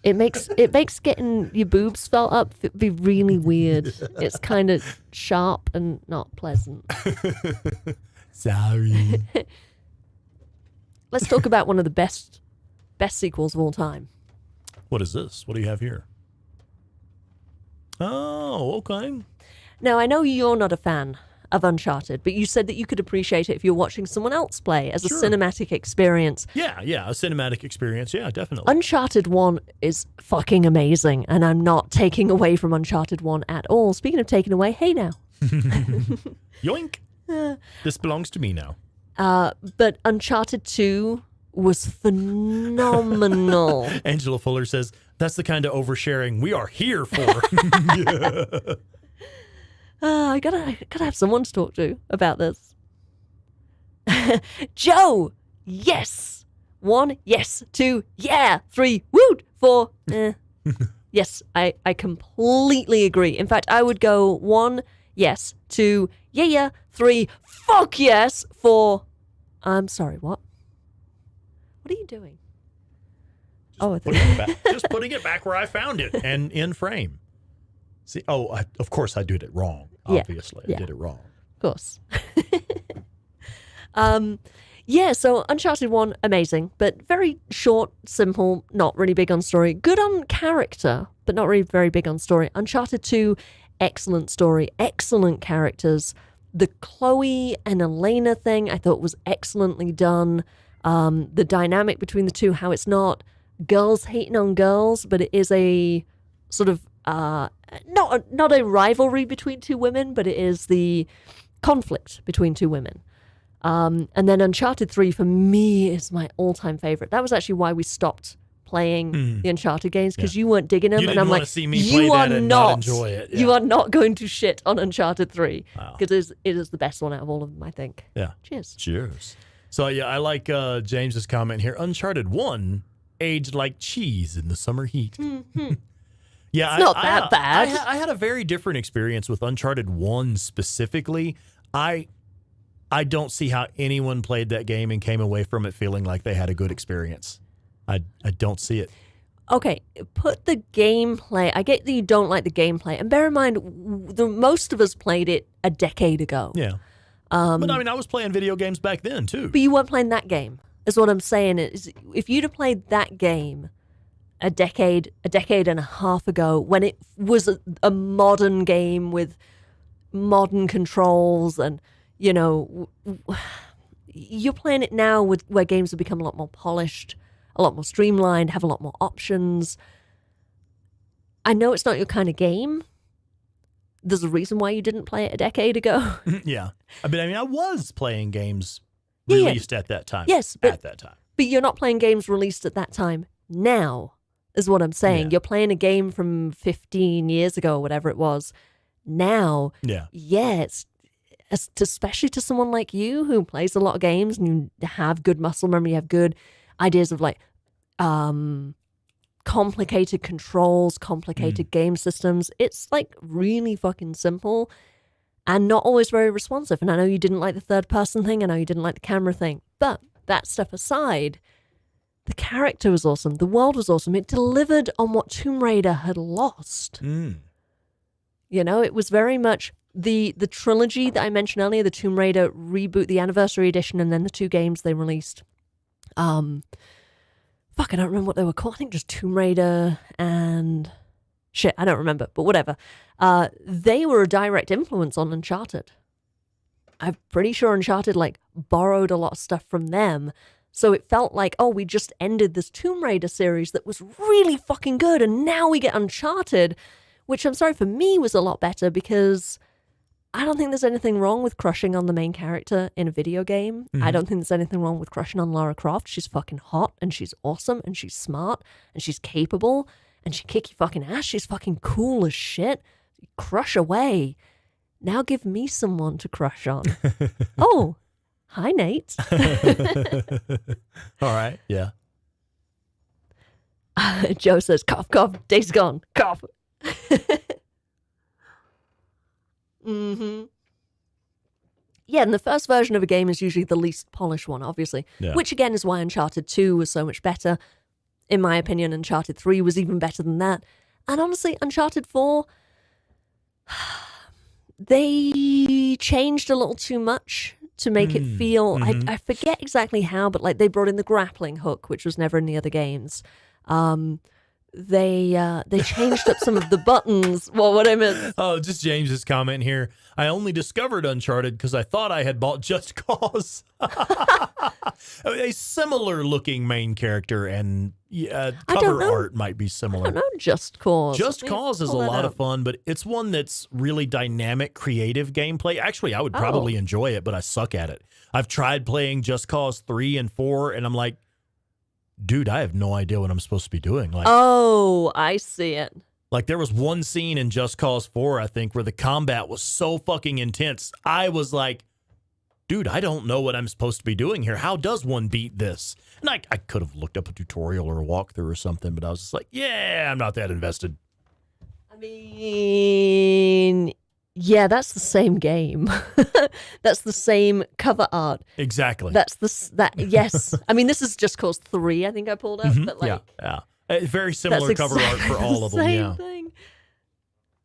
Speaker 2: It makes getting your boobs felt up be really weird. It's kind of sharp and not pleasant.
Speaker 1: Sorry.
Speaker 2: Let's talk about one of the best sequels of all time.
Speaker 1: What is this? What do you have here? Oh, okay.
Speaker 2: Now, I know you're not a fan of Uncharted, but you said that you could appreciate it if you're watching someone else play as a cinematic experience.
Speaker 1: Yeah, a cinematic experience. Yeah, definitely.
Speaker 2: Uncharted 1 is fucking amazing, and I'm not taking away from Uncharted 1 at all. Speaking of taking away, hey now.
Speaker 1: Yoink. This belongs to me now.
Speaker 2: But Uncharted 2 was phenomenal.
Speaker 1: Angela Fuller says, that's the kind of oversharing we are here for.
Speaker 2: I gotta have someone to talk to about this. Joe, yes. 1, yes. 2, yeah. 3, woot. 4, Yes, I completely agree. In fact, I would go 1, yes. 2, yeah. 3, fuck yes. 4, I'm sorry, what? What are you doing?
Speaker 1: Just putting it back where I found it and in frame. See, of course I did it wrong. Obviously, I did it wrong.
Speaker 2: Of course. So Uncharted 1, amazing, but very short, simple, not really big on story. Good on character, but not really very big on story. Uncharted 2, excellent story, excellent characters. The Chloe and Elena thing I thought was excellently done. The dynamic between the two, how it's not girls hating on girls, but it is a sort of not a rivalry between two women, but it is the conflict between two women. And then Uncharted 3 for me is my all-time favorite. That was actually why we stopped playing the Uncharted games, because you weren't digging them,
Speaker 1: you
Speaker 2: and I'm like,
Speaker 1: see me play that and not enjoy it. Yeah.
Speaker 2: You are not going to shit on Uncharted 3
Speaker 1: Wow.
Speaker 2: because it is the best one out of all of them, I think.
Speaker 1: Yeah.
Speaker 2: Cheers.
Speaker 1: So yeah, I like James's comment here. Uncharted 1 aged like cheese in the summer heat.
Speaker 2: Mm-hmm.
Speaker 1: Yeah,
Speaker 2: it's not that bad.
Speaker 1: I had a very different experience with Uncharted 1 specifically. I don't see how anyone played that game and came away from it feeling like they had a good experience. I don't see it.
Speaker 2: Okay, put the gameplay. I get that you don't like the gameplay, and bear in mind, most of us played it a decade ago.
Speaker 1: Yeah. But I mean, I was playing video games back then too.
Speaker 2: But you weren't playing that game. Is what I'm saying. Is if you'd have played that game a decade and a half ago, when it was a modern game with modern controls, and you're playing it now where games have become a lot more polished, a lot more streamlined, have a lot more options. I know it's not your kind of game. There's a reason why you didn't play it a decade ago.
Speaker 1: Yeah. I mean, I was playing games released at that time.
Speaker 2: Yes.
Speaker 1: At that time.
Speaker 2: But you're not playing games released at that time now, is what I'm saying.
Speaker 1: Yeah.
Speaker 2: You're playing a game from 15 years ago, or whatever it was. Now, it's especially to someone like you who plays a lot of games and you have good muscle memory, you have good ideas of like complicated controls, complicated game systems. It's like really fucking simple and not always very responsive. And I know you didn't like the third person thing. I know you didn't like the camera thing. But that stuff aside, the character was awesome. The world was awesome. It delivered on what Tomb Raider had lost. It was very much the trilogy that I mentioned earlier, the Tomb Raider reboot, the anniversary edition, and then the two games they released. I don't remember what they were called. I think just Tomb Raider and shit, I don't remember, but whatever. They were a direct influence on Uncharted. I'm pretty sure Uncharted borrowed a lot of stuff from them. So it felt like, we just ended this Tomb Raider series that was really fucking good, and now we get Uncharted, which I'm sorry, for me was a lot better, because I don't think there's anything wrong with crushing on the main character in a video game. I don't think there's anything wrong with crushing on Lara Croft. She's fucking hot, and she's awesome, and she's smart, and she's capable, and she kick your fucking ass. She's fucking cool as shit. Crush away. Now give me someone to crush on. Oh, hi, Nate.
Speaker 1: All right, yeah.
Speaker 2: Joe says, cough, cough, days gone, cough. Yeah, and the first version of a game is usually the least polished one, obviously. Yeah. Which again is why Uncharted 2 was so much better. in my opinion, Uncharted 3 was even better than that. And honestly, Uncharted 4, they changed a little too much to make it feel, I forget exactly how, but like they brought in the grappling hook, which was never in the other games. They changed up some of the buttons. Well, what I meant.
Speaker 1: Oh, just James's comment here. I only discovered Uncharted because I thought I had bought Just Cause. A similar looking main character and cover art might be similar.
Speaker 2: I don't know, Just Cause.
Speaker 1: Just Cause is a lot of fun, but it's one that's really dynamic, creative gameplay. Actually, I would probably enjoy it, but I suck at it. I've tried playing Just Cause 3 and 4, and I'm like, dude, I have no idea what I'm supposed to be doing. Like,
Speaker 2: oh, I see it.
Speaker 1: Like there was one scene in Just Cause 4, I think, where the combat was so fucking intense. I was like, dude, I don't know what I'm supposed to be doing here. How does one beat this? And I could have looked up a tutorial or a walkthrough or something, but I was just like, yeah, I'm not that invested.
Speaker 2: I mean, yeah, that's the same game. That's the same cover art.
Speaker 1: Exactly.
Speaker 2: Yes. I mean, this is Just Cause 3, I think I pulled up. But like,
Speaker 1: yeah. Very similar cover art for all of them.
Speaker 2: Same thing.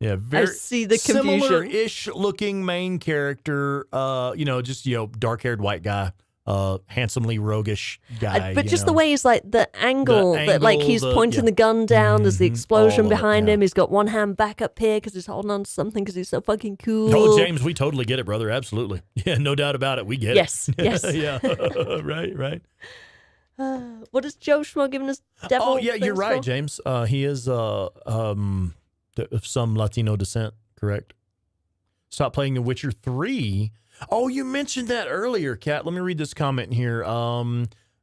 Speaker 1: Yeah, very
Speaker 2: I see the confusion.
Speaker 1: Similar-ish looking main character. Just dark-haired white guy. Handsomely roguish guy.
Speaker 2: But just the way he's like the angle that like he's pointing the gun down. There's the explosion behind him. He's got one hand back up here because he's holding on to something because he's so fucking cool.
Speaker 1: Oh, James, we totally get it, brother. Absolutely. Yeah, no doubt about it. We get it.
Speaker 2: Yes.
Speaker 1: Yeah. Right.
Speaker 2: What is Joe Schmo giving us? Devil?
Speaker 1: Oh, yeah, you're right, James. He is of some Latino descent, correct? Stop playing The Witcher 3. Oh, you mentioned that earlier, Kat. Let me read this comment here.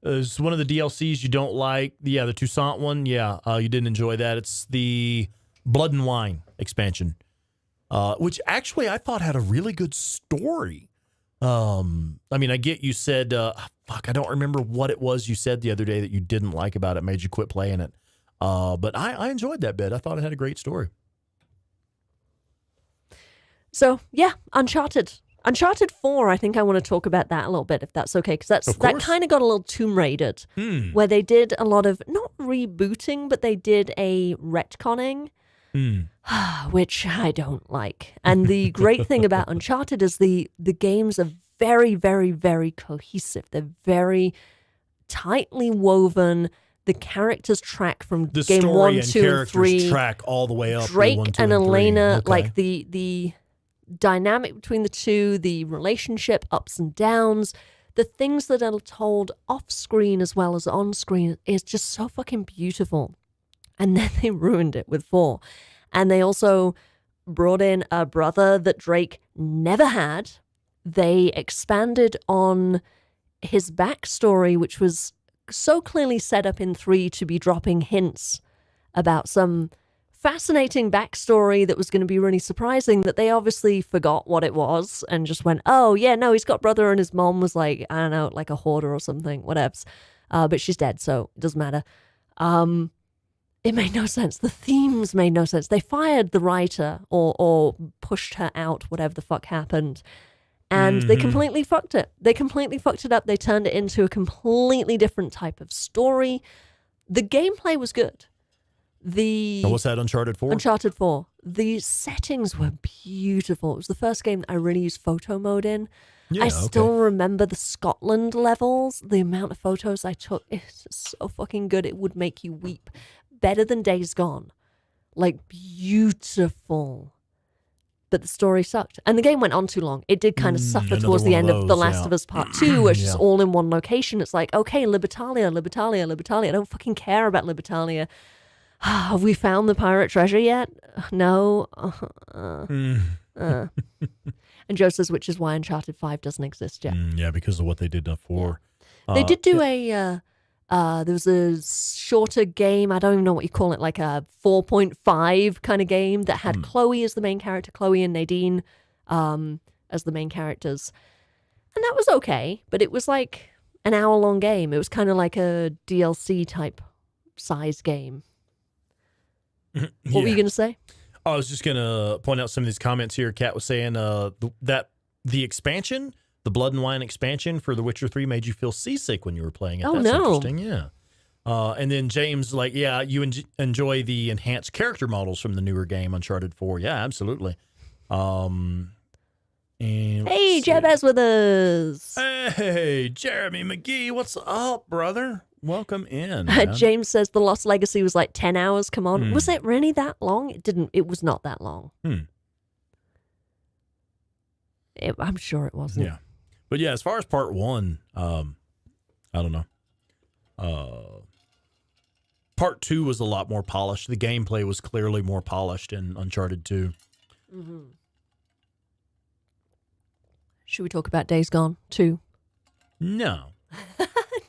Speaker 1: It's one of the DLCs you don't like. The Toussaint one. Yeah, you didn't enjoy that. It's the Blood and Wine expansion, which actually I thought had a really good story. I mean, I get you said, I don't remember what it was you said the other day that you didn't like about it, made you quit playing it. But I enjoyed that bit. I thought it had a great story.
Speaker 2: So, yeah, Uncharted 4, I think I want to talk about that a little bit, if that's okay, because that kind of got a little Tomb Raidered, where they did a lot of, not rebooting, but they did a retconning, which I don't like. And the great thing about Uncharted is the games are very, very, very cohesive. They're very tightly woven. The characters track from
Speaker 1: the
Speaker 2: game
Speaker 1: story
Speaker 2: 1, 2, and 3.
Speaker 1: Track all the way up.
Speaker 2: Drake
Speaker 1: 1, 2,
Speaker 2: and
Speaker 1: 3.
Speaker 2: Elena,
Speaker 1: Okay.
Speaker 2: like the dynamic between the two, the relationship ups and downs, the things that are told off screen as well as on screen is just so fucking beautiful. And then they ruined it with 4. And they also brought in a brother that Drake never had. They expanded on his backstory, which was so clearly set up in 3 to be dropping hints about some fascinating backstory that was going to be really surprising, that they obviously forgot what it was and just went, oh, yeah, no, he's got brother and his mom was like, I don't know, like a hoarder or something, whatevs. But she's dead, so it doesn't matter. It made no sense. The themes made no sense. They fired the writer or pushed her out, whatever the fuck happened. And they completely fucked it. They completely fucked it up. They turned it into a completely different type of story. The gameplay was good.
Speaker 1: What's that, Uncharted 4?
Speaker 2: Uncharted 4. The settings were beautiful. It was the first game that I really used photo mode in.
Speaker 1: Yeah,
Speaker 2: I still remember the Scotland levels. The amount of photos I took is so fucking good. It would make you weep. Better than Days Gone. Like, beautiful. But the story sucked. And the game went on too long. It did kind of suffer towards the end of The Last of Us Part 2, where it's just all in one location. It's like, okay, Libertalia. I don't fucking care about Libertalia. Have we found the pirate treasure yet? No. And Joe says, which is why Uncharted 5 doesn't exist yet.
Speaker 1: Yeah, because of what they did before.
Speaker 2: They did do there was a shorter game, I don't even know what you call it, like a 4.5 kind of game that had Chloe as the main character, Chloe and Nadine as the main characters. And that was okay, but it was like an hour-long game. It was kind of like a DLC type size game. What were you going to say?
Speaker 1: I was just going to point out some of these comments here. Kat was saying that the expansion, the Blood and Wine expansion for The Witcher 3 made you feel seasick when you were playing it.
Speaker 2: Oh,
Speaker 1: That's
Speaker 2: no.
Speaker 1: interesting, yeah. And then James, like, yeah, you enjoy the enhanced character models from the newer game, Uncharted 4. Yeah, absolutely. And
Speaker 2: Hey, Jabez with us.
Speaker 1: Hey, Jeremy McGee, what's up, brother? Welcome in. Man.
Speaker 2: James says The Lost Legacy was like 10 hours. Come on. Was it really that long? It was not that long. I'm sure it wasn't.
Speaker 1: Yeah. But yeah, as far as part 1, I don't know. Part 2 was a lot more polished. The gameplay was clearly more polished in Uncharted 2.
Speaker 2: Mm-hmm. Should we talk about Days Gone 2?
Speaker 1: No.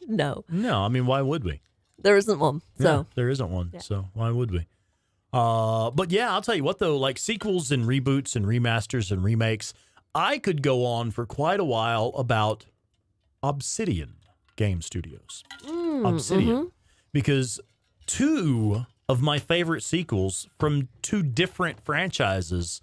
Speaker 2: No.
Speaker 1: No, I mean, why would we?
Speaker 2: There isn't one. So
Speaker 1: yeah, there isn't one. Yeah. So why would we? But yeah, I'll tell you what, though, like sequels and reboots and remasters and remakes, I could go on for quite a while about Obsidian Game Studios. Obsidian. Because 2 of my favorite sequels from 2 different franchises,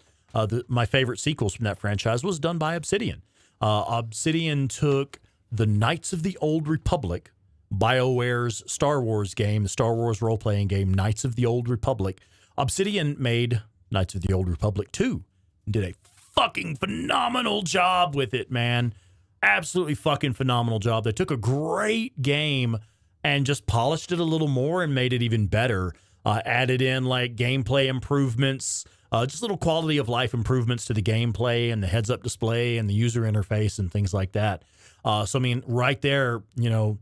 Speaker 1: my favorite sequels from that franchise was done by Obsidian. Obsidian took the Knights of the Old Republic, BioWare's Star Wars game, the Star Wars role-playing game, Knights of the Old Republic. Obsidian made Knights of the Old Republic 2. Did a fucking phenomenal job with it, man. Absolutely fucking phenomenal job. They took a great game and just polished it a little more and made it even better. Added in like gameplay improvements, just little quality of life improvements to the gameplay and the heads-up display and the user interface and things like that. So, I mean, right there, you know,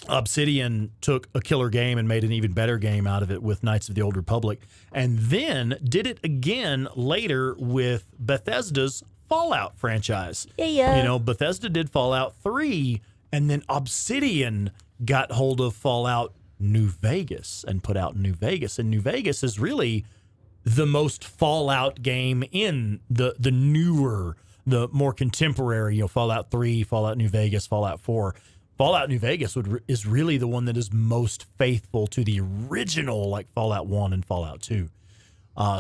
Speaker 1: Obsidian took a killer game and made an even better game out of it with Knights of the Old Republic, and then did it again later with Bethesda's Fallout franchise.
Speaker 2: Yeah.
Speaker 1: You know, Bethesda did Fallout 3, and then Obsidian got hold of Fallout New Vegas and put out New Vegas. And New Vegas is really the most Fallout game in the newer, the more contemporary, you know, Fallout 3, Fallout New Vegas, Fallout 4. Fallout New Vegas is really the one that is most faithful to the original, like Fallout 1 and Fallout 2.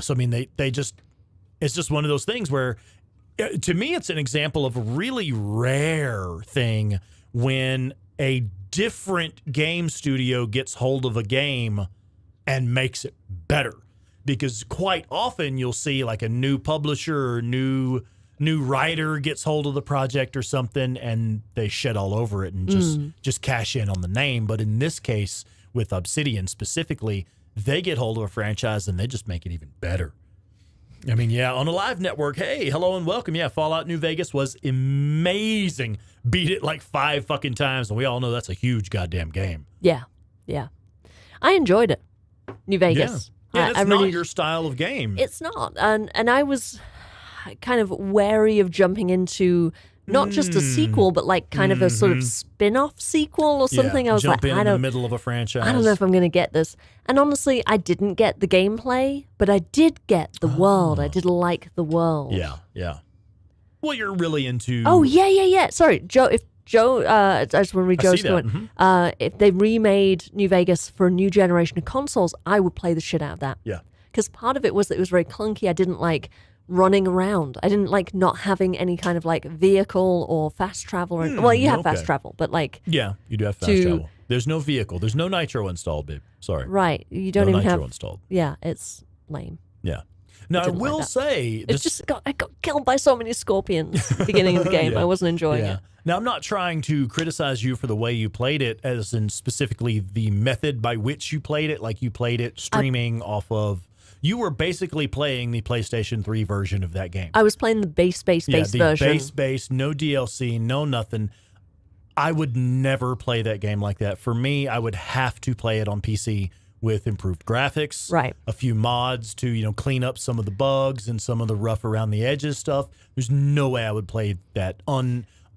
Speaker 1: So, I mean, they just, it's just one of those things where, to me, it's an example of a really rare thing when a different game studio gets hold of a game and makes it better. Because quite often you'll see like a new publisher or new writer gets hold of the project or something and they shit all over it and just cash in on the name. But in this case, with Obsidian specifically, they get hold of a franchise and they just make it even better. I mean, yeah, on a live network, hey, hello and welcome. Yeah, Fallout New Vegas was amazing. Beat it like 5 fucking times, and we all know that's a huge goddamn game.
Speaker 2: Yeah. I enjoyed it. New Vegas.
Speaker 1: Yeah, it's not your style of game.
Speaker 2: It's not. And I was kind of wary of jumping into not just a sequel, but like kind of a sort of spin-off sequel or something.
Speaker 1: Yeah,
Speaker 2: I was
Speaker 1: jump
Speaker 2: like,
Speaker 1: in the middle of a franchise.
Speaker 2: I don't know if I'm going to get this. And honestly, I didn't get the gameplay, but I did get the world. I did like the world.
Speaker 1: Yeah. Well, you're really into...
Speaker 2: Oh, yeah. Sorry, Joe, I just want to read Joe's comment. If they remade New Vegas for a new generation of consoles, I would play the shit out of that.
Speaker 1: Yeah.
Speaker 2: Because part of it was that it was very clunky. I didn't like running around. I didn't like not having any kind of like vehicle or fast travel. Well, you have fast travel, but like...
Speaker 1: Yeah, you do have fast travel. There's no vehicle. There's no nitro installed, babe. Sorry.
Speaker 2: Right. You don't even
Speaker 1: nitro
Speaker 2: have...
Speaker 1: installed.
Speaker 2: Yeah, it's lame.
Speaker 1: Yeah. Now, I will say...
Speaker 2: I got killed by so many scorpions at the beginning of the game. I wasn't enjoying it.
Speaker 1: Now, I'm not trying to criticize you for the way you played it, as in specifically the method by which you played it, like you played it streaming off of... You were basically playing the PlayStation 3 version of that game.
Speaker 2: I was playing the base version.
Speaker 1: Base, no DLC, no nothing. I would never play that game like that. For me, I would have to play it on PC with improved graphics,
Speaker 2: right?
Speaker 1: A few mods to, you know, clean up some of the bugs and some of the rough around the edges stuff. There's no way I would play that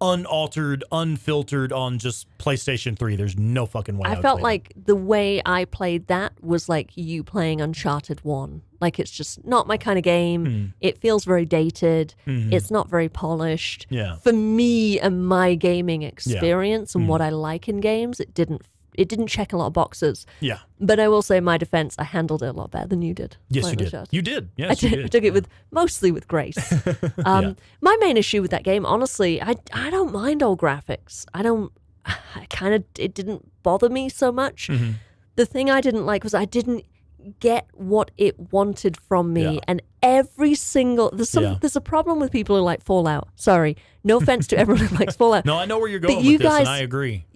Speaker 1: unaltered, unfiltered on just PlayStation 3. There's no fucking way.
Speaker 2: I felt like the way I played that was like you playing Uncharted 1. Like, it's just not my kind of game. It feels very dated. It's not very polished.
Speaker 1: Yeah.
Speaker 2: For me and my gaming experience and what I like in games, it didn't check a lot of boxes.
Speaker 1: Yeah.
Speaker 2: But I will say, in my defense, I handled it a lot better than you did.
Speaker 1: Yes, you did. You did. Yes, you did.
Speaker 2: I took it mostly with grace. My main issue with that game, honestly, I don't mind old graphics. it didn't bother me so much.
Speaker 1: Mm-hmm.
Speaker 2: The thing I didn't like was I didn't get what it wanted from me.
Speaker 1: Yeah.
Speaker 2: And every single there's a problem with people who like Fallout. Sorry, no offense to everyone who likes Fallout.
Speaker 1: No, I know where you're going
Speaker 2: you
Speaker 1: with this,
Speaker 2: guys,
Speaker 1: and I agree.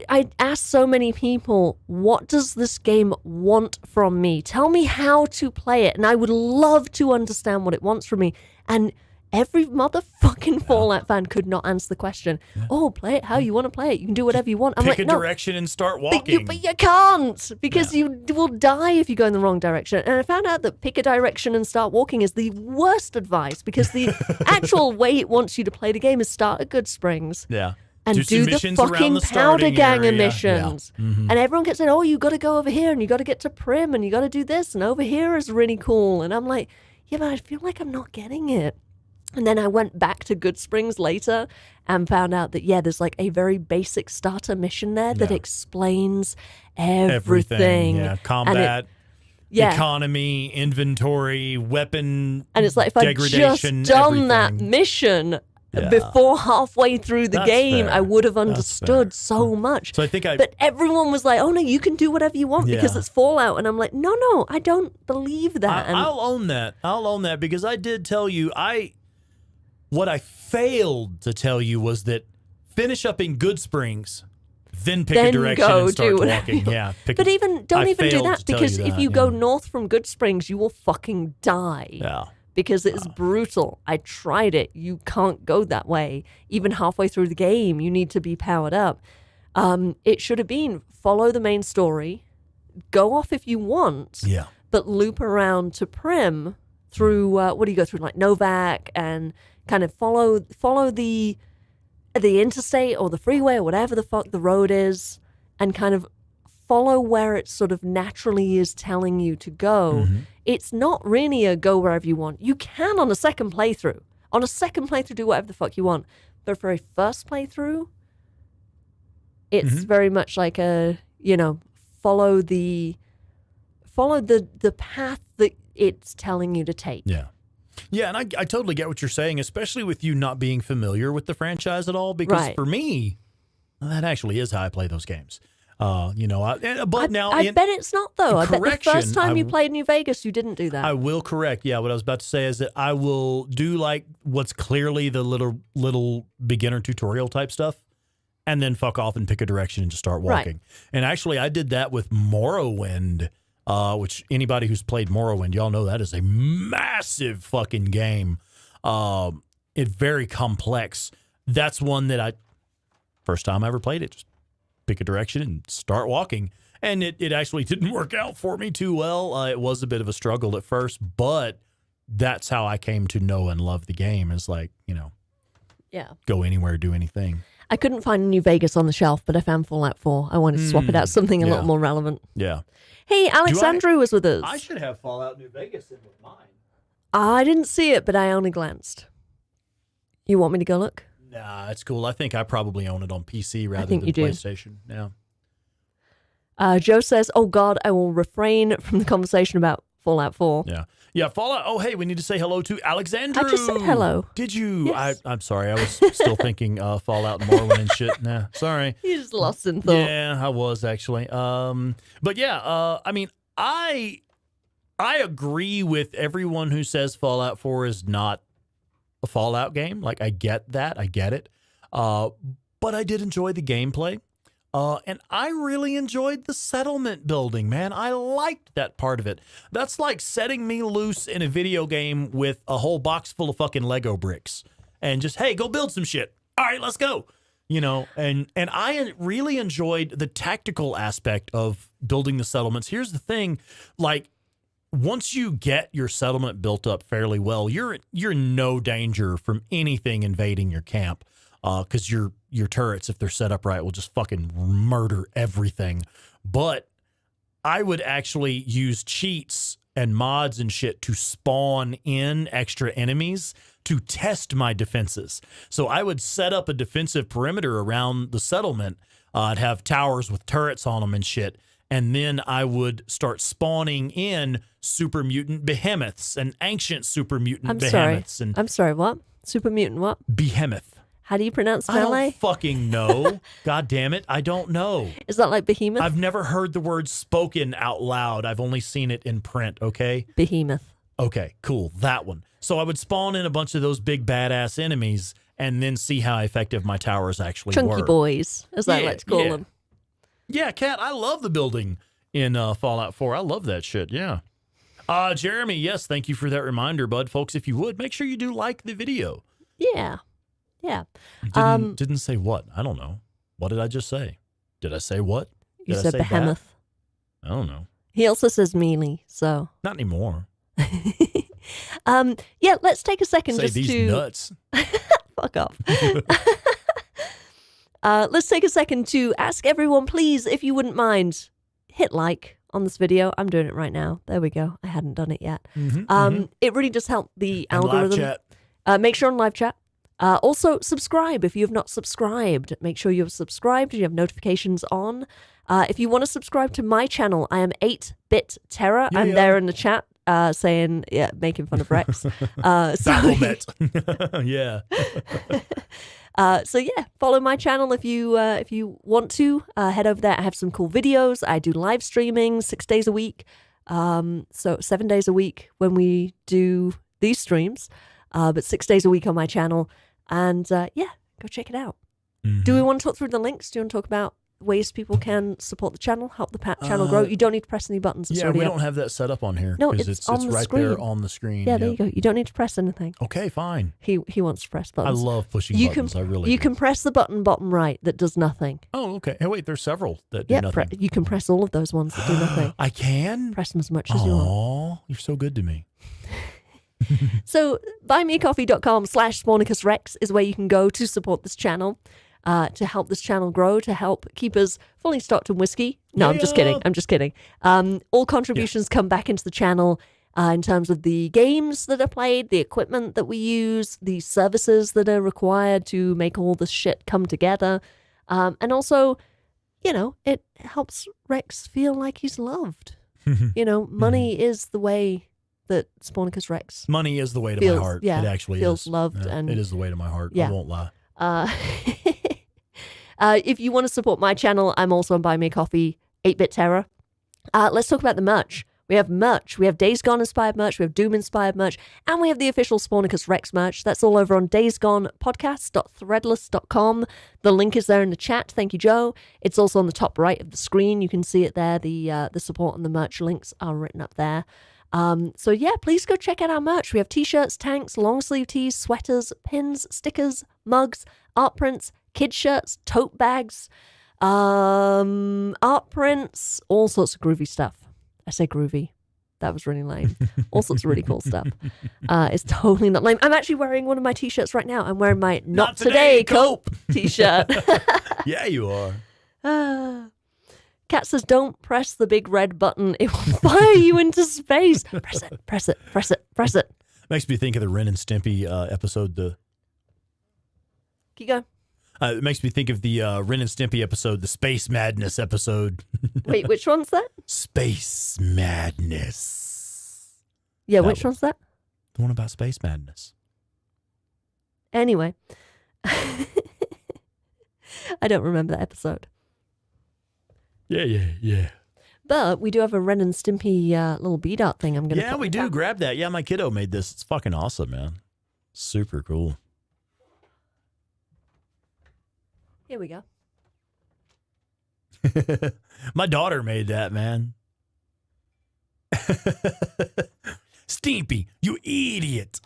Speaker 2: I asked so many people, what does this game want from me? Tell me how to play it, and I would love to understand what it wants from me. And every motherfucking Fallout fan could not answer the question. Oh, play it how you want to play it. You can do whatever you want. I'm
Speaker 1: Pick
Speaker 2: like,
Speaker 1: a
Speaker 2: no,
Speaker 1: direction and start walking.
Speaker 2: but you can't, because you will die if you go in the wrong direction. And I found out that pick a direction and start walking is the worst advice, because the actual way it wants you to play the game is start at Good Springs.
Speaker 1: Yeah.
Speaker 2: And
Speaker 1: some
Speaker 2: do the
Speaker 1: missions around
Speaker 2: fucking
Speaker 1: the
Speaker 2: powder
Speaker 1: starting
Speaker 2: gang
Speaker 1: area.
Speaker 2: missions.
Speaker 1: Yeah. Mm-hmm.
Speaker 2: And everyone kept saying, oh, you got to go over here and you got to get to Prim and you got to do this. And over here is really cool. And I'm like, yeah, but I feel like I'm not getting it. And then I went back to Good Springs later and found out that, yeah, there's like a very basic starter mission there that explains everything.
Speaker 1: Yeah, combat, economy, inventory, weapon
Speaker 2: and it's like, if I'd just done that mission before halfway through the game,
Speaker 1: fair.
Speaker 2: I would have understood so much.
Speaker 1: So I think
Speaker 2: But everyone was like, oh, no, you can do whatever you want because it's Fallout. And I'm like, no, I don't believe that.
Speaker 1: I'll own that. I'll own that, because I did tell you, what I failed to tell you was that finish up in Good Springs, then pick a direction and start walking. Yeah.
Speaker 2: But don't even do that, because if you go north from Good Springs, you will fucking die.
Speaker 1: Yeah.
Speaker 2: Because it is brutal. I tried it. You can't go that way. Even halfway through the game, you need to be powered up. It should have been follow the main story, go off if you want, but loop around to Prim through, what do you go through, like Novak, and kind of follow the interstate or the freeway or whatever the fuck the road is, and kind of follow where it sort of naturally is telling you to go.
Speaker 1: Mm-hmm.
Speaker 2: It's not really a go wherever you want. You can on a second playthrough. On a second playthrough, do whatever the fuck you want. But for a first playthrough, it's very much like a, follow the path that it's telling you to take.
Speaker 1: Yeah. Yeah, and I totally get what you're saying, especially with you not being familiar with the franchise at all, because for me, that actually is how I play those games. I bet it's not, though. I bet the first time you played New Vegas, you didn't do that. I will correct. Yeah, what I was about to say is that I will do like what's clearly the little beginner tutorial type stuff, and then fuck off and pick a direction and just start walking. Right. And actually, I did that with Morrowind. Which anybody who's played Morrowind, y'all know that is a massive fucking game. It's very complex. That's one that first time I ever played it, just pick a direction and start walking. And it actually didn't work out for me too well. It was a bit of a struggle at first, but that's how I came to know and love the game, is like, go anywhere, do anything.
Speaker 2: I couldn't find New Vegas on the shelf, but I found Fallout 4. I wanted to swap it out, something a little more relevant.
Speaker 1: Yeah.
Speaker 2: Hey, Alexandru was with us.
Speaker 1: I should have Fallout New Vegas in with mine.
Speaker 2: I didn't see it, but I only glanced. You want me to go look?
Speaker 1: Nah, it's cool. I think I probably own it on PC rather than PlayStation. Yeah.
Speaker 2: Joe says, oh God, I will refrain from the conversation about Fallout 4.
Speaker 1: Yeah. Yeah, Fallout. Oh, hey, we need to say hello to Alexandru.
Speaker 2: I just said hello.
Speaker 1: Did you?
Speaker 2: Yes.
Speaker 1: I'm sorry. I was still thinking Fallout and Morrowind and shit. Nah, sorry.
Speaker 2: You just lost in thought.
Speaker 1: Yeah, I was actually. But yeah, I mean, I agree with everyone who says Fallout 4 is not a Fallout game. Like, I get that. I get it. But I did enjoy the gameplay. And I really enjoyed the settlement building, man. I liked that part of it. That's like setting me loose in a video game with a whole box full of fucking Lego bricks and just, hey, go build some shit. All right, let's go. And I really enjoyed the tactical aspect of building the settlements. Here's the thing, like, once you get your settlement built up fairly well, you're in no danger from anything invading your camp. Because your turrets, if they're set up right, will just fucking murder everything. But I would actually use cheats and mods and shit to spawn in extra enemies to test my defenses. So I would set up a defensive perimeter around the settlement. I'd have towers with turrets on them and shit. And then I would start spawning in super mutant behemoths and ancient super mutant behemoths.
Speaker 2: I'm sorry, what? Super mutant what?
Speaker 1: Behemoth.
Speaker 2: How do you pronounce
Speaker 1: I
Speaker 2: melee?
Speaker 1: don't fucking know. God damn it. I don't know.
Speaker 2: Is that like behemoth?
Speaker 1: I've never heard the word spoken out loud. I've only seen it in print, okay?
Speaker 2: Behemoth.
Speaker 1: Okay, cool. That one. So I would spawn in a bunch of those big badass enemies and then see how effective my towers actually
Speaker 2: Chunky
Speaker 1: were.
Speaker 2: boys, as I like to call them.
Speaker 1: Yeah, Kat, I love the building in Fallout 4. I love that shit, yeah. Jeremy, yes, thank you for that reminder, bud. Folks, if you would, make sure you do like the video.
Speaker 2: Yeah. Yeah.
Speaker 1: Didn't say what? I don't know. What did I just say? Did I say what?
Speaker 2: You
Speaker 1: Did I
Speaker 2: said
Speaker 1: say
Speaker 2: behemoth.
Speaker 1: that? I don't know.
Speaker 2: He also says mealy, so.
Speaker 1: Not anymore.
Speaker 2: Yeah, let's take a second
Speaker 1: Say
Speaker 2: just
Speaker 1: these
Speaker 2: to
Speaker 1: nuts.
Speaker 2: fuck off. Let's take a second to ask everyone, please, if you wouldn't mind, hit like on this video. I'm doing it right now. There we go. I hadn't done it yet. It really does help the
Speaker 1: And
Speaker 2: algorithm.
Speaker 1: live chat.
Speaker 2: Make sure on live chat. Also, subscribe if you have not subscribed. Make sure you have subscribed and you have notifications on. If you want to subscribe to my channel, I am 8-Bit Terror. I'm there in the chat saying, yeah, making fun of Rex.
Speaker 1: Baphomet. Yeah.
Speaker 2: So yeah, follow my channel if you want to. Head over there. I have some cool videos. I do live streaming 6 days a week. So 7 days a week when we do these streams. But 6 days a week on my channel. And yeah, go check it out. Do we want to talk through the links? Do you want to talk about ways people can support the channel, help the channel grow? You don't need to press any buttons. It's
Speaker 1: Yeah,
Speaker 2: already
Speaker 1: we
Speaker 2: up.
Speaker 1: don't have that set up on here.
Speaker 2: No,
Speaker 1: 'cause
Speaker 2: it's on the
Speaker 1: right
Speaker 2: screen.
Speaker 1: there on the screen.
Speaker 2: Yeah, there you go. You don't need to press anything.
Speaker 1: Okay, fine.
Speaker 2: He wants to press
Speaker 1: I
Speaker 2: buttons.
Speaker 1: love pushing
Speaker 2: You
Speaker 1: buttons.
Speaker 2: can
Speaker 1: I really
Speaker 2: you
Speaker 1: do.
Speaker 2: can press the button bottom right that does nothing.
Speaker 1: Oh, okay. Hey, wait, there's several that do
Speaker 2: Yeah,
Speaker 1: nothing.
Speaker 2: you can press all of those ones that do nothing.
Speaker 1: I can?
Speaker 2: Press them as much as you want.
Speaker 1: Oh, you're so good to me.
Speaker 2: So buymeacoffee.com/SpornicusRex is where you can go to support this channel, to help this channel grow, to help keep us fully stocked in whiskey. No, I'm just kidding. I'm just kidding. All contributions come back into the channel in terms of the games that are played, the equipment that we use, the services that are required to make all this shit come together. And also, you know, it helps Rex feel like he's loved. You know, money is the way that Spornicus Rex
Speaker 1: Money is the way to
Speaker 2: feels,
Speaker 1: my heart.
Speaker 2: yeah,
Speaker 1: it actually
Speaker 2: feels
Speaker 1: is.
Speaker 2: loved. And
Speaker 1: it is the way to my heart.
Speaker 2: Yeah.
Speaker 1: I won't lie.
Speaker 2: If you want to support my channel, I'm also on Buy Me a Coffee, 8-Bit Terror. Let's talk about the merch. We have merch. We have Days Gone inspired merch. We have Doom inspired merch. And we have the official Spornicus Rex merch. That's all over on daysgonepodcast.threadless.com. The link is there in the chat. Thank you, Joe. It's also on the top right of the screen. You can see it there. The support and the merch links are written up there. So yeah, please go check out our merch. We have t-shirts, tanks, long sleeve tees, sweaters, pins, stickers, mugs, art prints, kid shirts, tote bags, art prints, all sorts of groovy stuff. I say groovy. That was really lame. All sorts of really cool stuff. It's totally not lame. I'm actually wearing one of my t-shirts right now. I'm wearing my Not Today Cope t-shirt.
Speaker 1: Yeah, you are.
Speaker 2: Kat says, don't press the big red button. It will fire you into space. Press it, press it, press it, press it.
Speaker 1: Makes me think of the Ren and Stimpy episode.
Speaker 2: Keep going.
Speaker 1: It makes me think of the Ren and Stimpy episode, the Space Madness episode.
Speaker 2: Wait, which one's that?
Speaker 1: Space Madness.
Speaker 2: Yeah,
Speaker 1: That
Speaker 2: which one's that?
Speaker 1: The one about Space Madness.
Speaker 2: Anyway. I don't remember that episode.
Speaker 1: Yeah.
Speaker 2: But we do have a Ren and Stimpy little bead art thing I'm going to
Speaker 1: Yeah, we do. Grab that. Yeah, my kiddo made this. It's fucking awesome, man. Super cool.
Speaker 2: Here we go.
Speaker 1: My daughter made that, man. Stimpy, you idiot.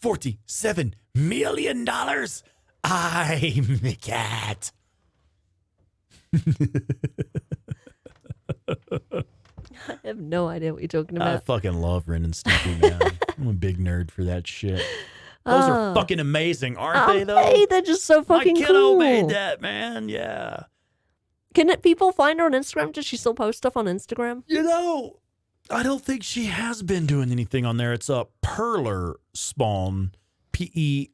Speaker 1: $47 million? I'm the cat.
Speaker 2: I have no idea what you're talking
Speaker 1: I
Speaker 2: about.
Speaker 1: fucking love Ren and Stimpy, man. I'm a big nerd for that shit. Those are fucking amazing, aren't they, though?
Speaker 2: Hey, they're just so fucking
Speaker 1: My kiddo
Speaker 2: cool.
Speaker 1: made that, man. Yeah.
Speaker 2: Can people find her on Instagram? Does she still post stuff on Instagram?
Speaker 1: You know, I don't think she has been doing anything on there. It's a Perler Spawn, Perler,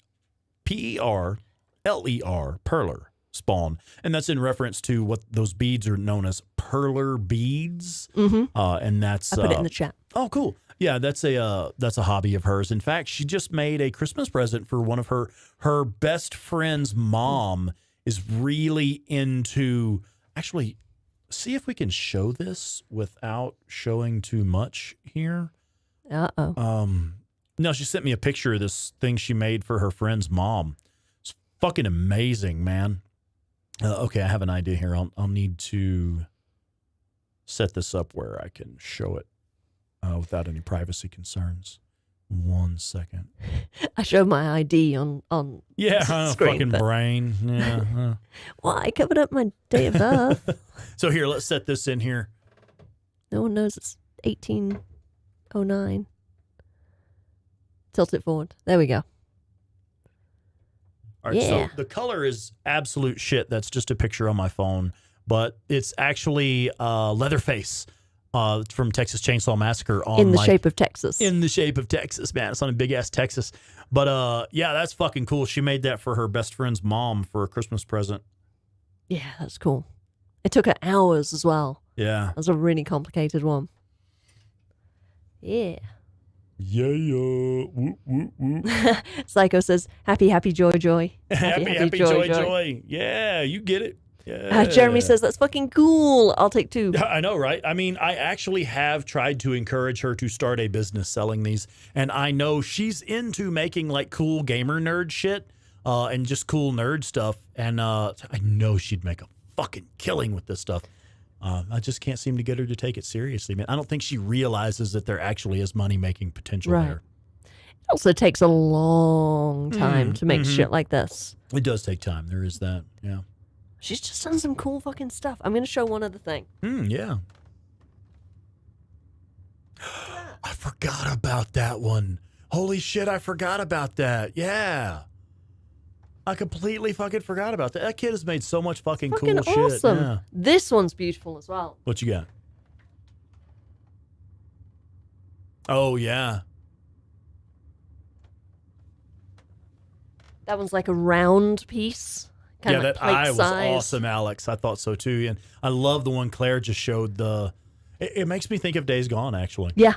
Speaker 1: Perler Spawn. And that's in reference to what those beads are known as, perler beads, and that's
Speaker 2: I put it in the chat.
Speaker 1: Oh, cool. Yeah, that's a hobby of hers. In fact, she just made a Christmas present for one of her best friend's mom. Is really into actually. See if we can show this without showing too much here. No, she sent me a picture of this thing she made for her friend's mom. It's fucking amazing, man. Okay, I have an idea here. I'll need to set this up where I can show it without any privacy concerns. 1 second.
Speaker 2: I showed my ID on
Speaker 1: yeah,
Speaker 2: screen,
Speaker 1: fucking brain. Yeah.
Speaker 2: Well, I covered up my date of birth.
Speaker 1: So here, let's set this in here.
Speaker 2: No one knows it's 1809. Tilt it forward. There we go.
Speaker 1: All right, so the color is absolute shit. That's just a picture on my phone, but it's actually Leatherface from Texas Chainsaw Massacre.
Speaker 2: In the shape of Texas.
Speaker 1: In the shape of Texas, man. It's on a big-ass Texas. But, yeah, that's fucking cool. She made that for her best friend's mom for a Christmas present.
Speaker 2: Yeah, that's cool. It took her hours as well.
Speaker 1: Yeah.
Speaker 2: That was a really complicated one. Yeah.
Speaker 1: Yeah. Woo, woo, woo.
Speaker 2: Psycho says, happy, joy, joy.
Speaker 1: Happy, joy. Yeah, you get it. Yeah.
Speaker 2: Jeremy says, that's fucking cool. I'll take 2.
Speaker 1: I know, right? I mean, I actually have tried to encourage her to start a business selling these, and I know she's into making like cool gamer nerd shit and just cool nerd stuff, and I know she'd make a fucking killing with this stuff. I just can't seem to get her to take it seriously, man. I don't think she realizes that there actually is money-making potential there.
Speaker 2: It also takes a long time to make shit like this.
Speaker 1: It does take time. There is that, yeah.
Speaker 2: She's just done some cool fucking stuff. I'm going to show one other thing.
Speaker 1: Yeah. I forgot about that one. Holy shit, I forgot about that. Yeah. I completely fucking forgot about that. That kid has made so much fucking cool
Speaker 2: awesome.
Speaker 1: shit. Yeah.
Speaker 2: This one's beautiful as well.
Speaker 1: What you got? Oh, yeah.
Speaker 2: That one's like a round piece. Kind of like
Speaker 1: that
Speaker 2: plate
Speaker 1: eye was
Speaker 2: size.
Speaker 1: awesome, Alex. I thought so too. And I love the one Claire just showed. It makes me think of Days Gone, actually.
Speaker 2: Yeah.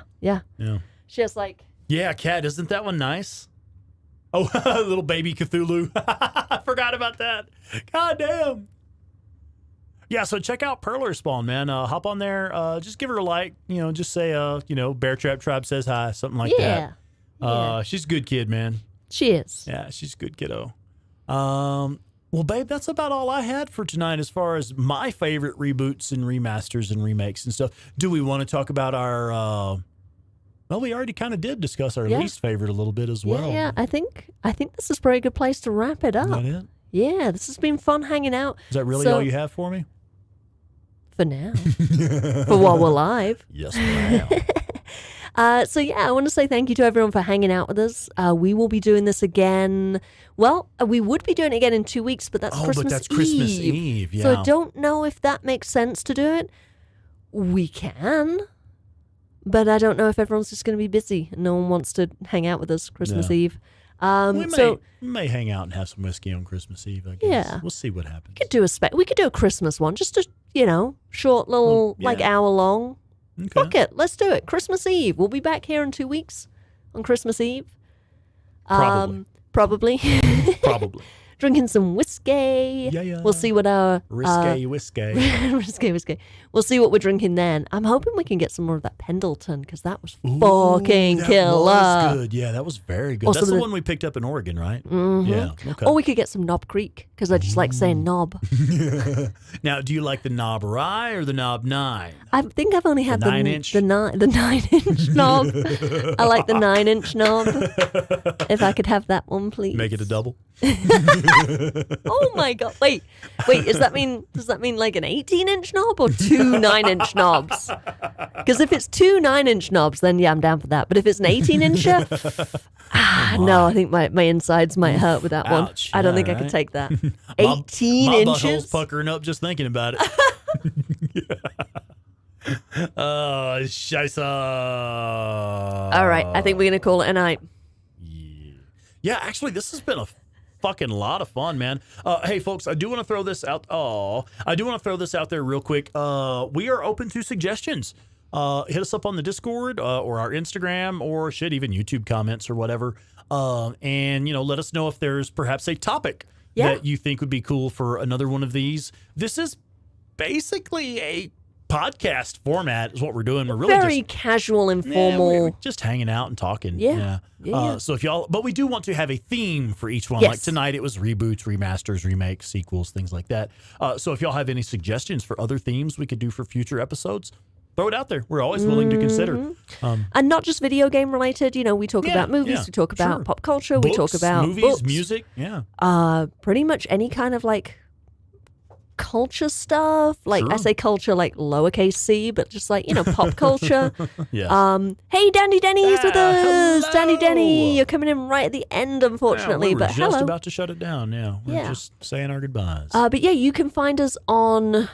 Speaker 2: She has like...
Speaker 1: Yeah, Cat, isn't that one nice? Oh, little baby Cthulhu. I forgot about that. God damn. Yeah, so check out Perler Spawn, man. Hop on there. Just give her a like. Just say, Bear Trap Tribe says hi, something like that. Yeah. She's a good kid, man.
Speaker 2: She is.
Speaker 1: Yeah, she's a good kiddo. Well, babe, that's about all I had for tonight as far as my favorite reboots and remasters and remakes and stuff. Do we want to talk about our... Well, we already kind of did discuss our least favorite a little bit as well.
Speaker 2: Yeah, I think this is a very good place to wrap it up.
Speaker 1: Is that it?
Speaker 2: Yeah, this has been fun hanging out.
Speaker 1: Is that really all you have for me?
Speaker 2: For now. For while we're live.
Speaker 1: Yes, ma'am.
Speaker 2: So yeah, I want to say thank you to everyone for hanging out with us. We will be doing this again. Well, we would be doing it again in 2 weeks, but that's Christmas Eve.
Speaker 1: But that's Christmas Eve, yeah.
Speaker 2: So I don't know if that makes sense to do it. We can, but I don't know if everyone's just going to be busy and no one wants to hang out with us Christmas Eve.
Speaker 1: We may hang out and have some whiskey on Christmas Eve, I guess. Yeah. We'll see what happens.
Speaker 2: We could do a Christmas one, just a, short little, hour long.
Speaker 1: Okay.
Speaker 2: Fuck it. Let's do it. Christmas Eve. We'll be back here in 2 weeks on Christmas Eve.
Speaker 1: Probably.
Speaker 2: Probably. Drinking some whiskey.
Speaker 1: Yeah.
Speaker 2: We'll see what our...
Speaker 1: Risque whiskey.
Speaker 2: Risque whiskey. We'll see what we're drinking then. I'm hoping we can get some more of that Pendleton because that was fucking killer.
Speaker 1: That was good. Yeah, that was very good.
Speaker 2: Also
Speaker 1: That's the one we picked up in Oregon, right?
Speaker 2: Mm-hmm.
Speaker 1: Yeah. Okay.
Speaker 2: Or we could get some Knob Creek because I just like saying knob.
Speaker 1: Now, do you like the knob rye or the knob 9?
Speaker 2: I think I've only had the
Speaker 1: 9-inch?
Speaker 2: The 9-inch knob. I like the 9-inch knob. If I could have that one, please.
Speaker 1: Make it a double.
Speaker 2: Oh my god! Wait. Does that mean like an 18-inch knob or 2 9-inch knobs? Because if it's 2 9-inch knobs, then yeah, I'm down for that. But if it's an 18-incher, no, I think my insides might hurt with that one. I don't think I could take that. 18
Speaker 1: my
Speaker 2: inches.
Speaker 1: My butthole's puckering up just thinking about it. Oh, scheisse.
Speaker 2: All right, I think we're gonna call it a night.
Speaker 1: Yeah, actually, this has been a fucking lot of fun, man. Hey, folks, I do want to throw this out. I do want to throw this out there real quick. We are open to suggestions. Hit us up on the Discord or our Instagram or even YouTube comments or whatever. And, let us know if there's perhaps a topic that you think would be cool for another one of these. This is basically a podcast format is what we're doing. We're really
Speaker 2: very casual, informal.
Speaker 1: We're just hanging out and talking. Yeah. So if y'all, but we do want to have a theme for each one.
Speaker 2: Yes.
Speaker 1: Like tonight, it was reboots, remasters, remakes, sequels, things like that. So if y'all have any suggestions for other themes we could do for future episodes, throw it out there. We're always willing to consider.
Speaker 2: And not just video game related. We talk about movies, we talk about pop culture,
Speaker 1: Books,
Speaker 2: we talk about
Speaker 1: movies,
Speaker 2: books,
Speaker 1: music. Yeah.
Speaker 2: Pretty much any kind of like culture stuff. Like I say culture like lowercase c, but just like, pop culture.
Speaker 1: Yes.
Speaker 2: Hey, Dandy Denny's with us.
Speaker 1: Hello.
Speaker 2: Dandy Denny, you're coming in right at the end, unfortunately.
Speaker 1: We were
Speaker 2: but
Speaker 1: just
Speaker 2: hello.
Speaker 1: about to shut it down. Yeah. We're just saying our goodbyes.
Speaker 2: But yeah, you can find us on,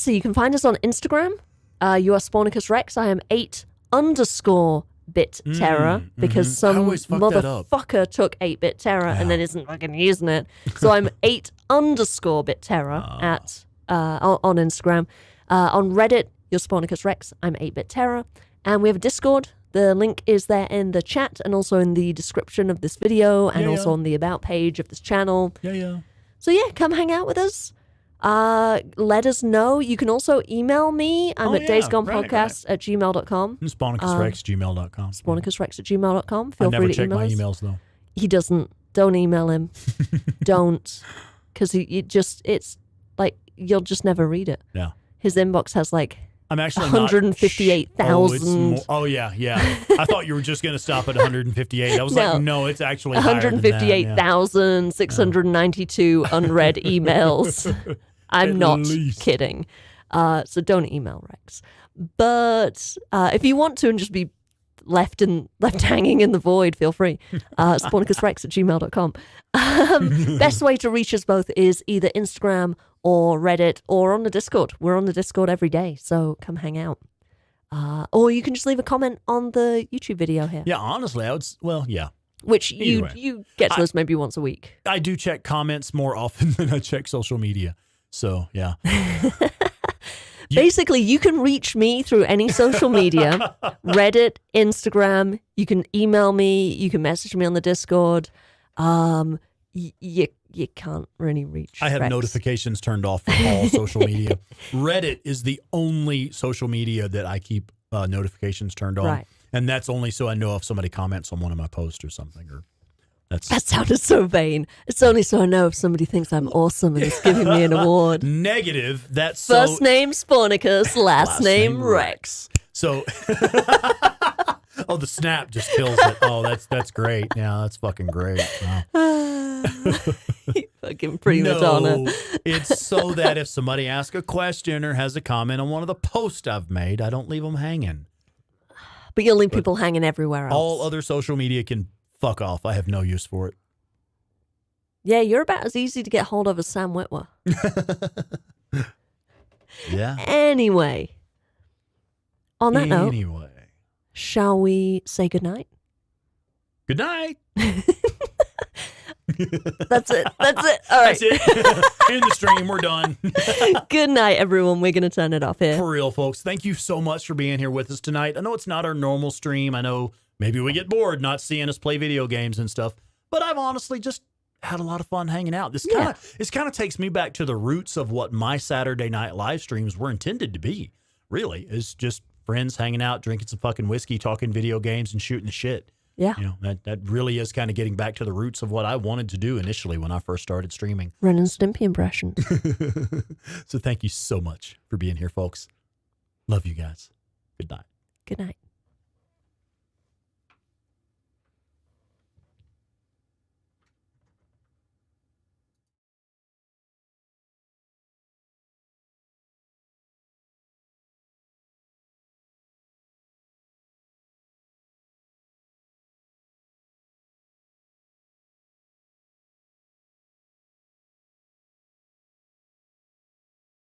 Speaker 2: you can find us on Instagram. You are Spornicus Rex. I am 8_bit terror because some motherfucker took 8-bit terror and then isn't fucking using it. So I'm 8_bit terror at on Instagram. On Reddit, you're Spornicus Rex. I'm 8-bit terror. And we have a Discord. The link is there in the chat and also in the description of this video and also on the about page of this channel. So yeah, come hang out with us. Let us know. You can also email me. I'm at daysgonepodcast@gmail.com.
Speaker 1: SponicusRex@gmail.com.
Speaker 2: SponicusRex@gmail.com. Feel free to email us.
Speaker 1: I never check my emails, though.
Speaker 2: He doesn't. Don't email him. Don't. Because it's like, you'll just never read it.
Speaker 1: Yeah.
Speaker 2: His inbox has like
Speaker 1: I'm actually
Speaker 2: 158,000.
Speaker 1: Oh, yeah. I thought you were just going to stop at 158. I was like, no, it's actually
Speaker 2: 158,692 unread emails. I'm not kidding. So don't email Rex. But if you want to and just be left hanging in the void, feel free. SpornicusRex@gmail.com. Best way to reach us both is either Instagram or Reddit or on the Discord. We're on the Discord every day, so come hang out. Or you can just leave a comment on the YouTube video here.
Speaker 1: Yeah, honestly,
Speaker 2: Which you get to us maybe once a week.
Speaker 1: I do check comments more often than I check social media. So, yeah.
Speaker 2: Basically, you can reach me through any social media, Reddit, Instagram. You can email me. You can message me on the Discord. You can't really reach
Speaker 1: I have
Speaker 2: Rex.
Speaker 1: notifications turned off from all social media. Reddit is the only social media that I keep notifications turned on.
Speaker 2: Right.
Speaker 1: And that's only so I know if somebody comments on one of my posts or something. That
Speaker 2: sounded so vain. It's only so I know if somebody thinks I'm awesome and is giving me an award.
Speaker 1: Negative. That's
Speaker 2: First name Spornicus, last name Rex.
Speaker 1: So, the snap just kills it. Oh, that's great. Yeah, that's fucking great. Wow.
Speaker 2: Fucking prima donna.
Speaker 1: It's so that if somebody asks a question or has a comment on one of the posts I've made, I don't leave them hanging.
Speaker 2: But you'll leave people hanging everywhere else.
Speaker 1: All other social media can fuck off. I have no use for it.
Speaker 2: Yeah, you're about as easy to get hold of as Sam Witwer.
Speaker 1: Yeah.
Speaker 2: Anyway, on that note, shall we say goodnight?
Speaker 1: Good night.
Speaker 2: That's it. All right.
Speaker 1: That's it. In the stream, we're done.
Speaker 2: Good night, everyone. We're going to turn it off here.
Speaker 1: For real, folks. Thank you so much for being here with us tonight. I know it's not our normal stream. I know maybe we get bored not seeing us play video games and stuff, but I've honestly just had a lot of fun hanging out. This kind of takes me back to the roots of what my Saturday night live streams were intended to be. Really, it's just friends hanging out, drinking some fucking whiskey, talking video games, and shooting the shit.
Speaker 2: Yeah.
Speaker 1: That really is kind of getting back to the roots of what I wanted to do initially when I first started streaming.
Speaker 2: Ren and Stimpy impressions.
Speaker 1: So thank you so much for being here, folks. Love you guys. Good night.
Speaker 2: Good night.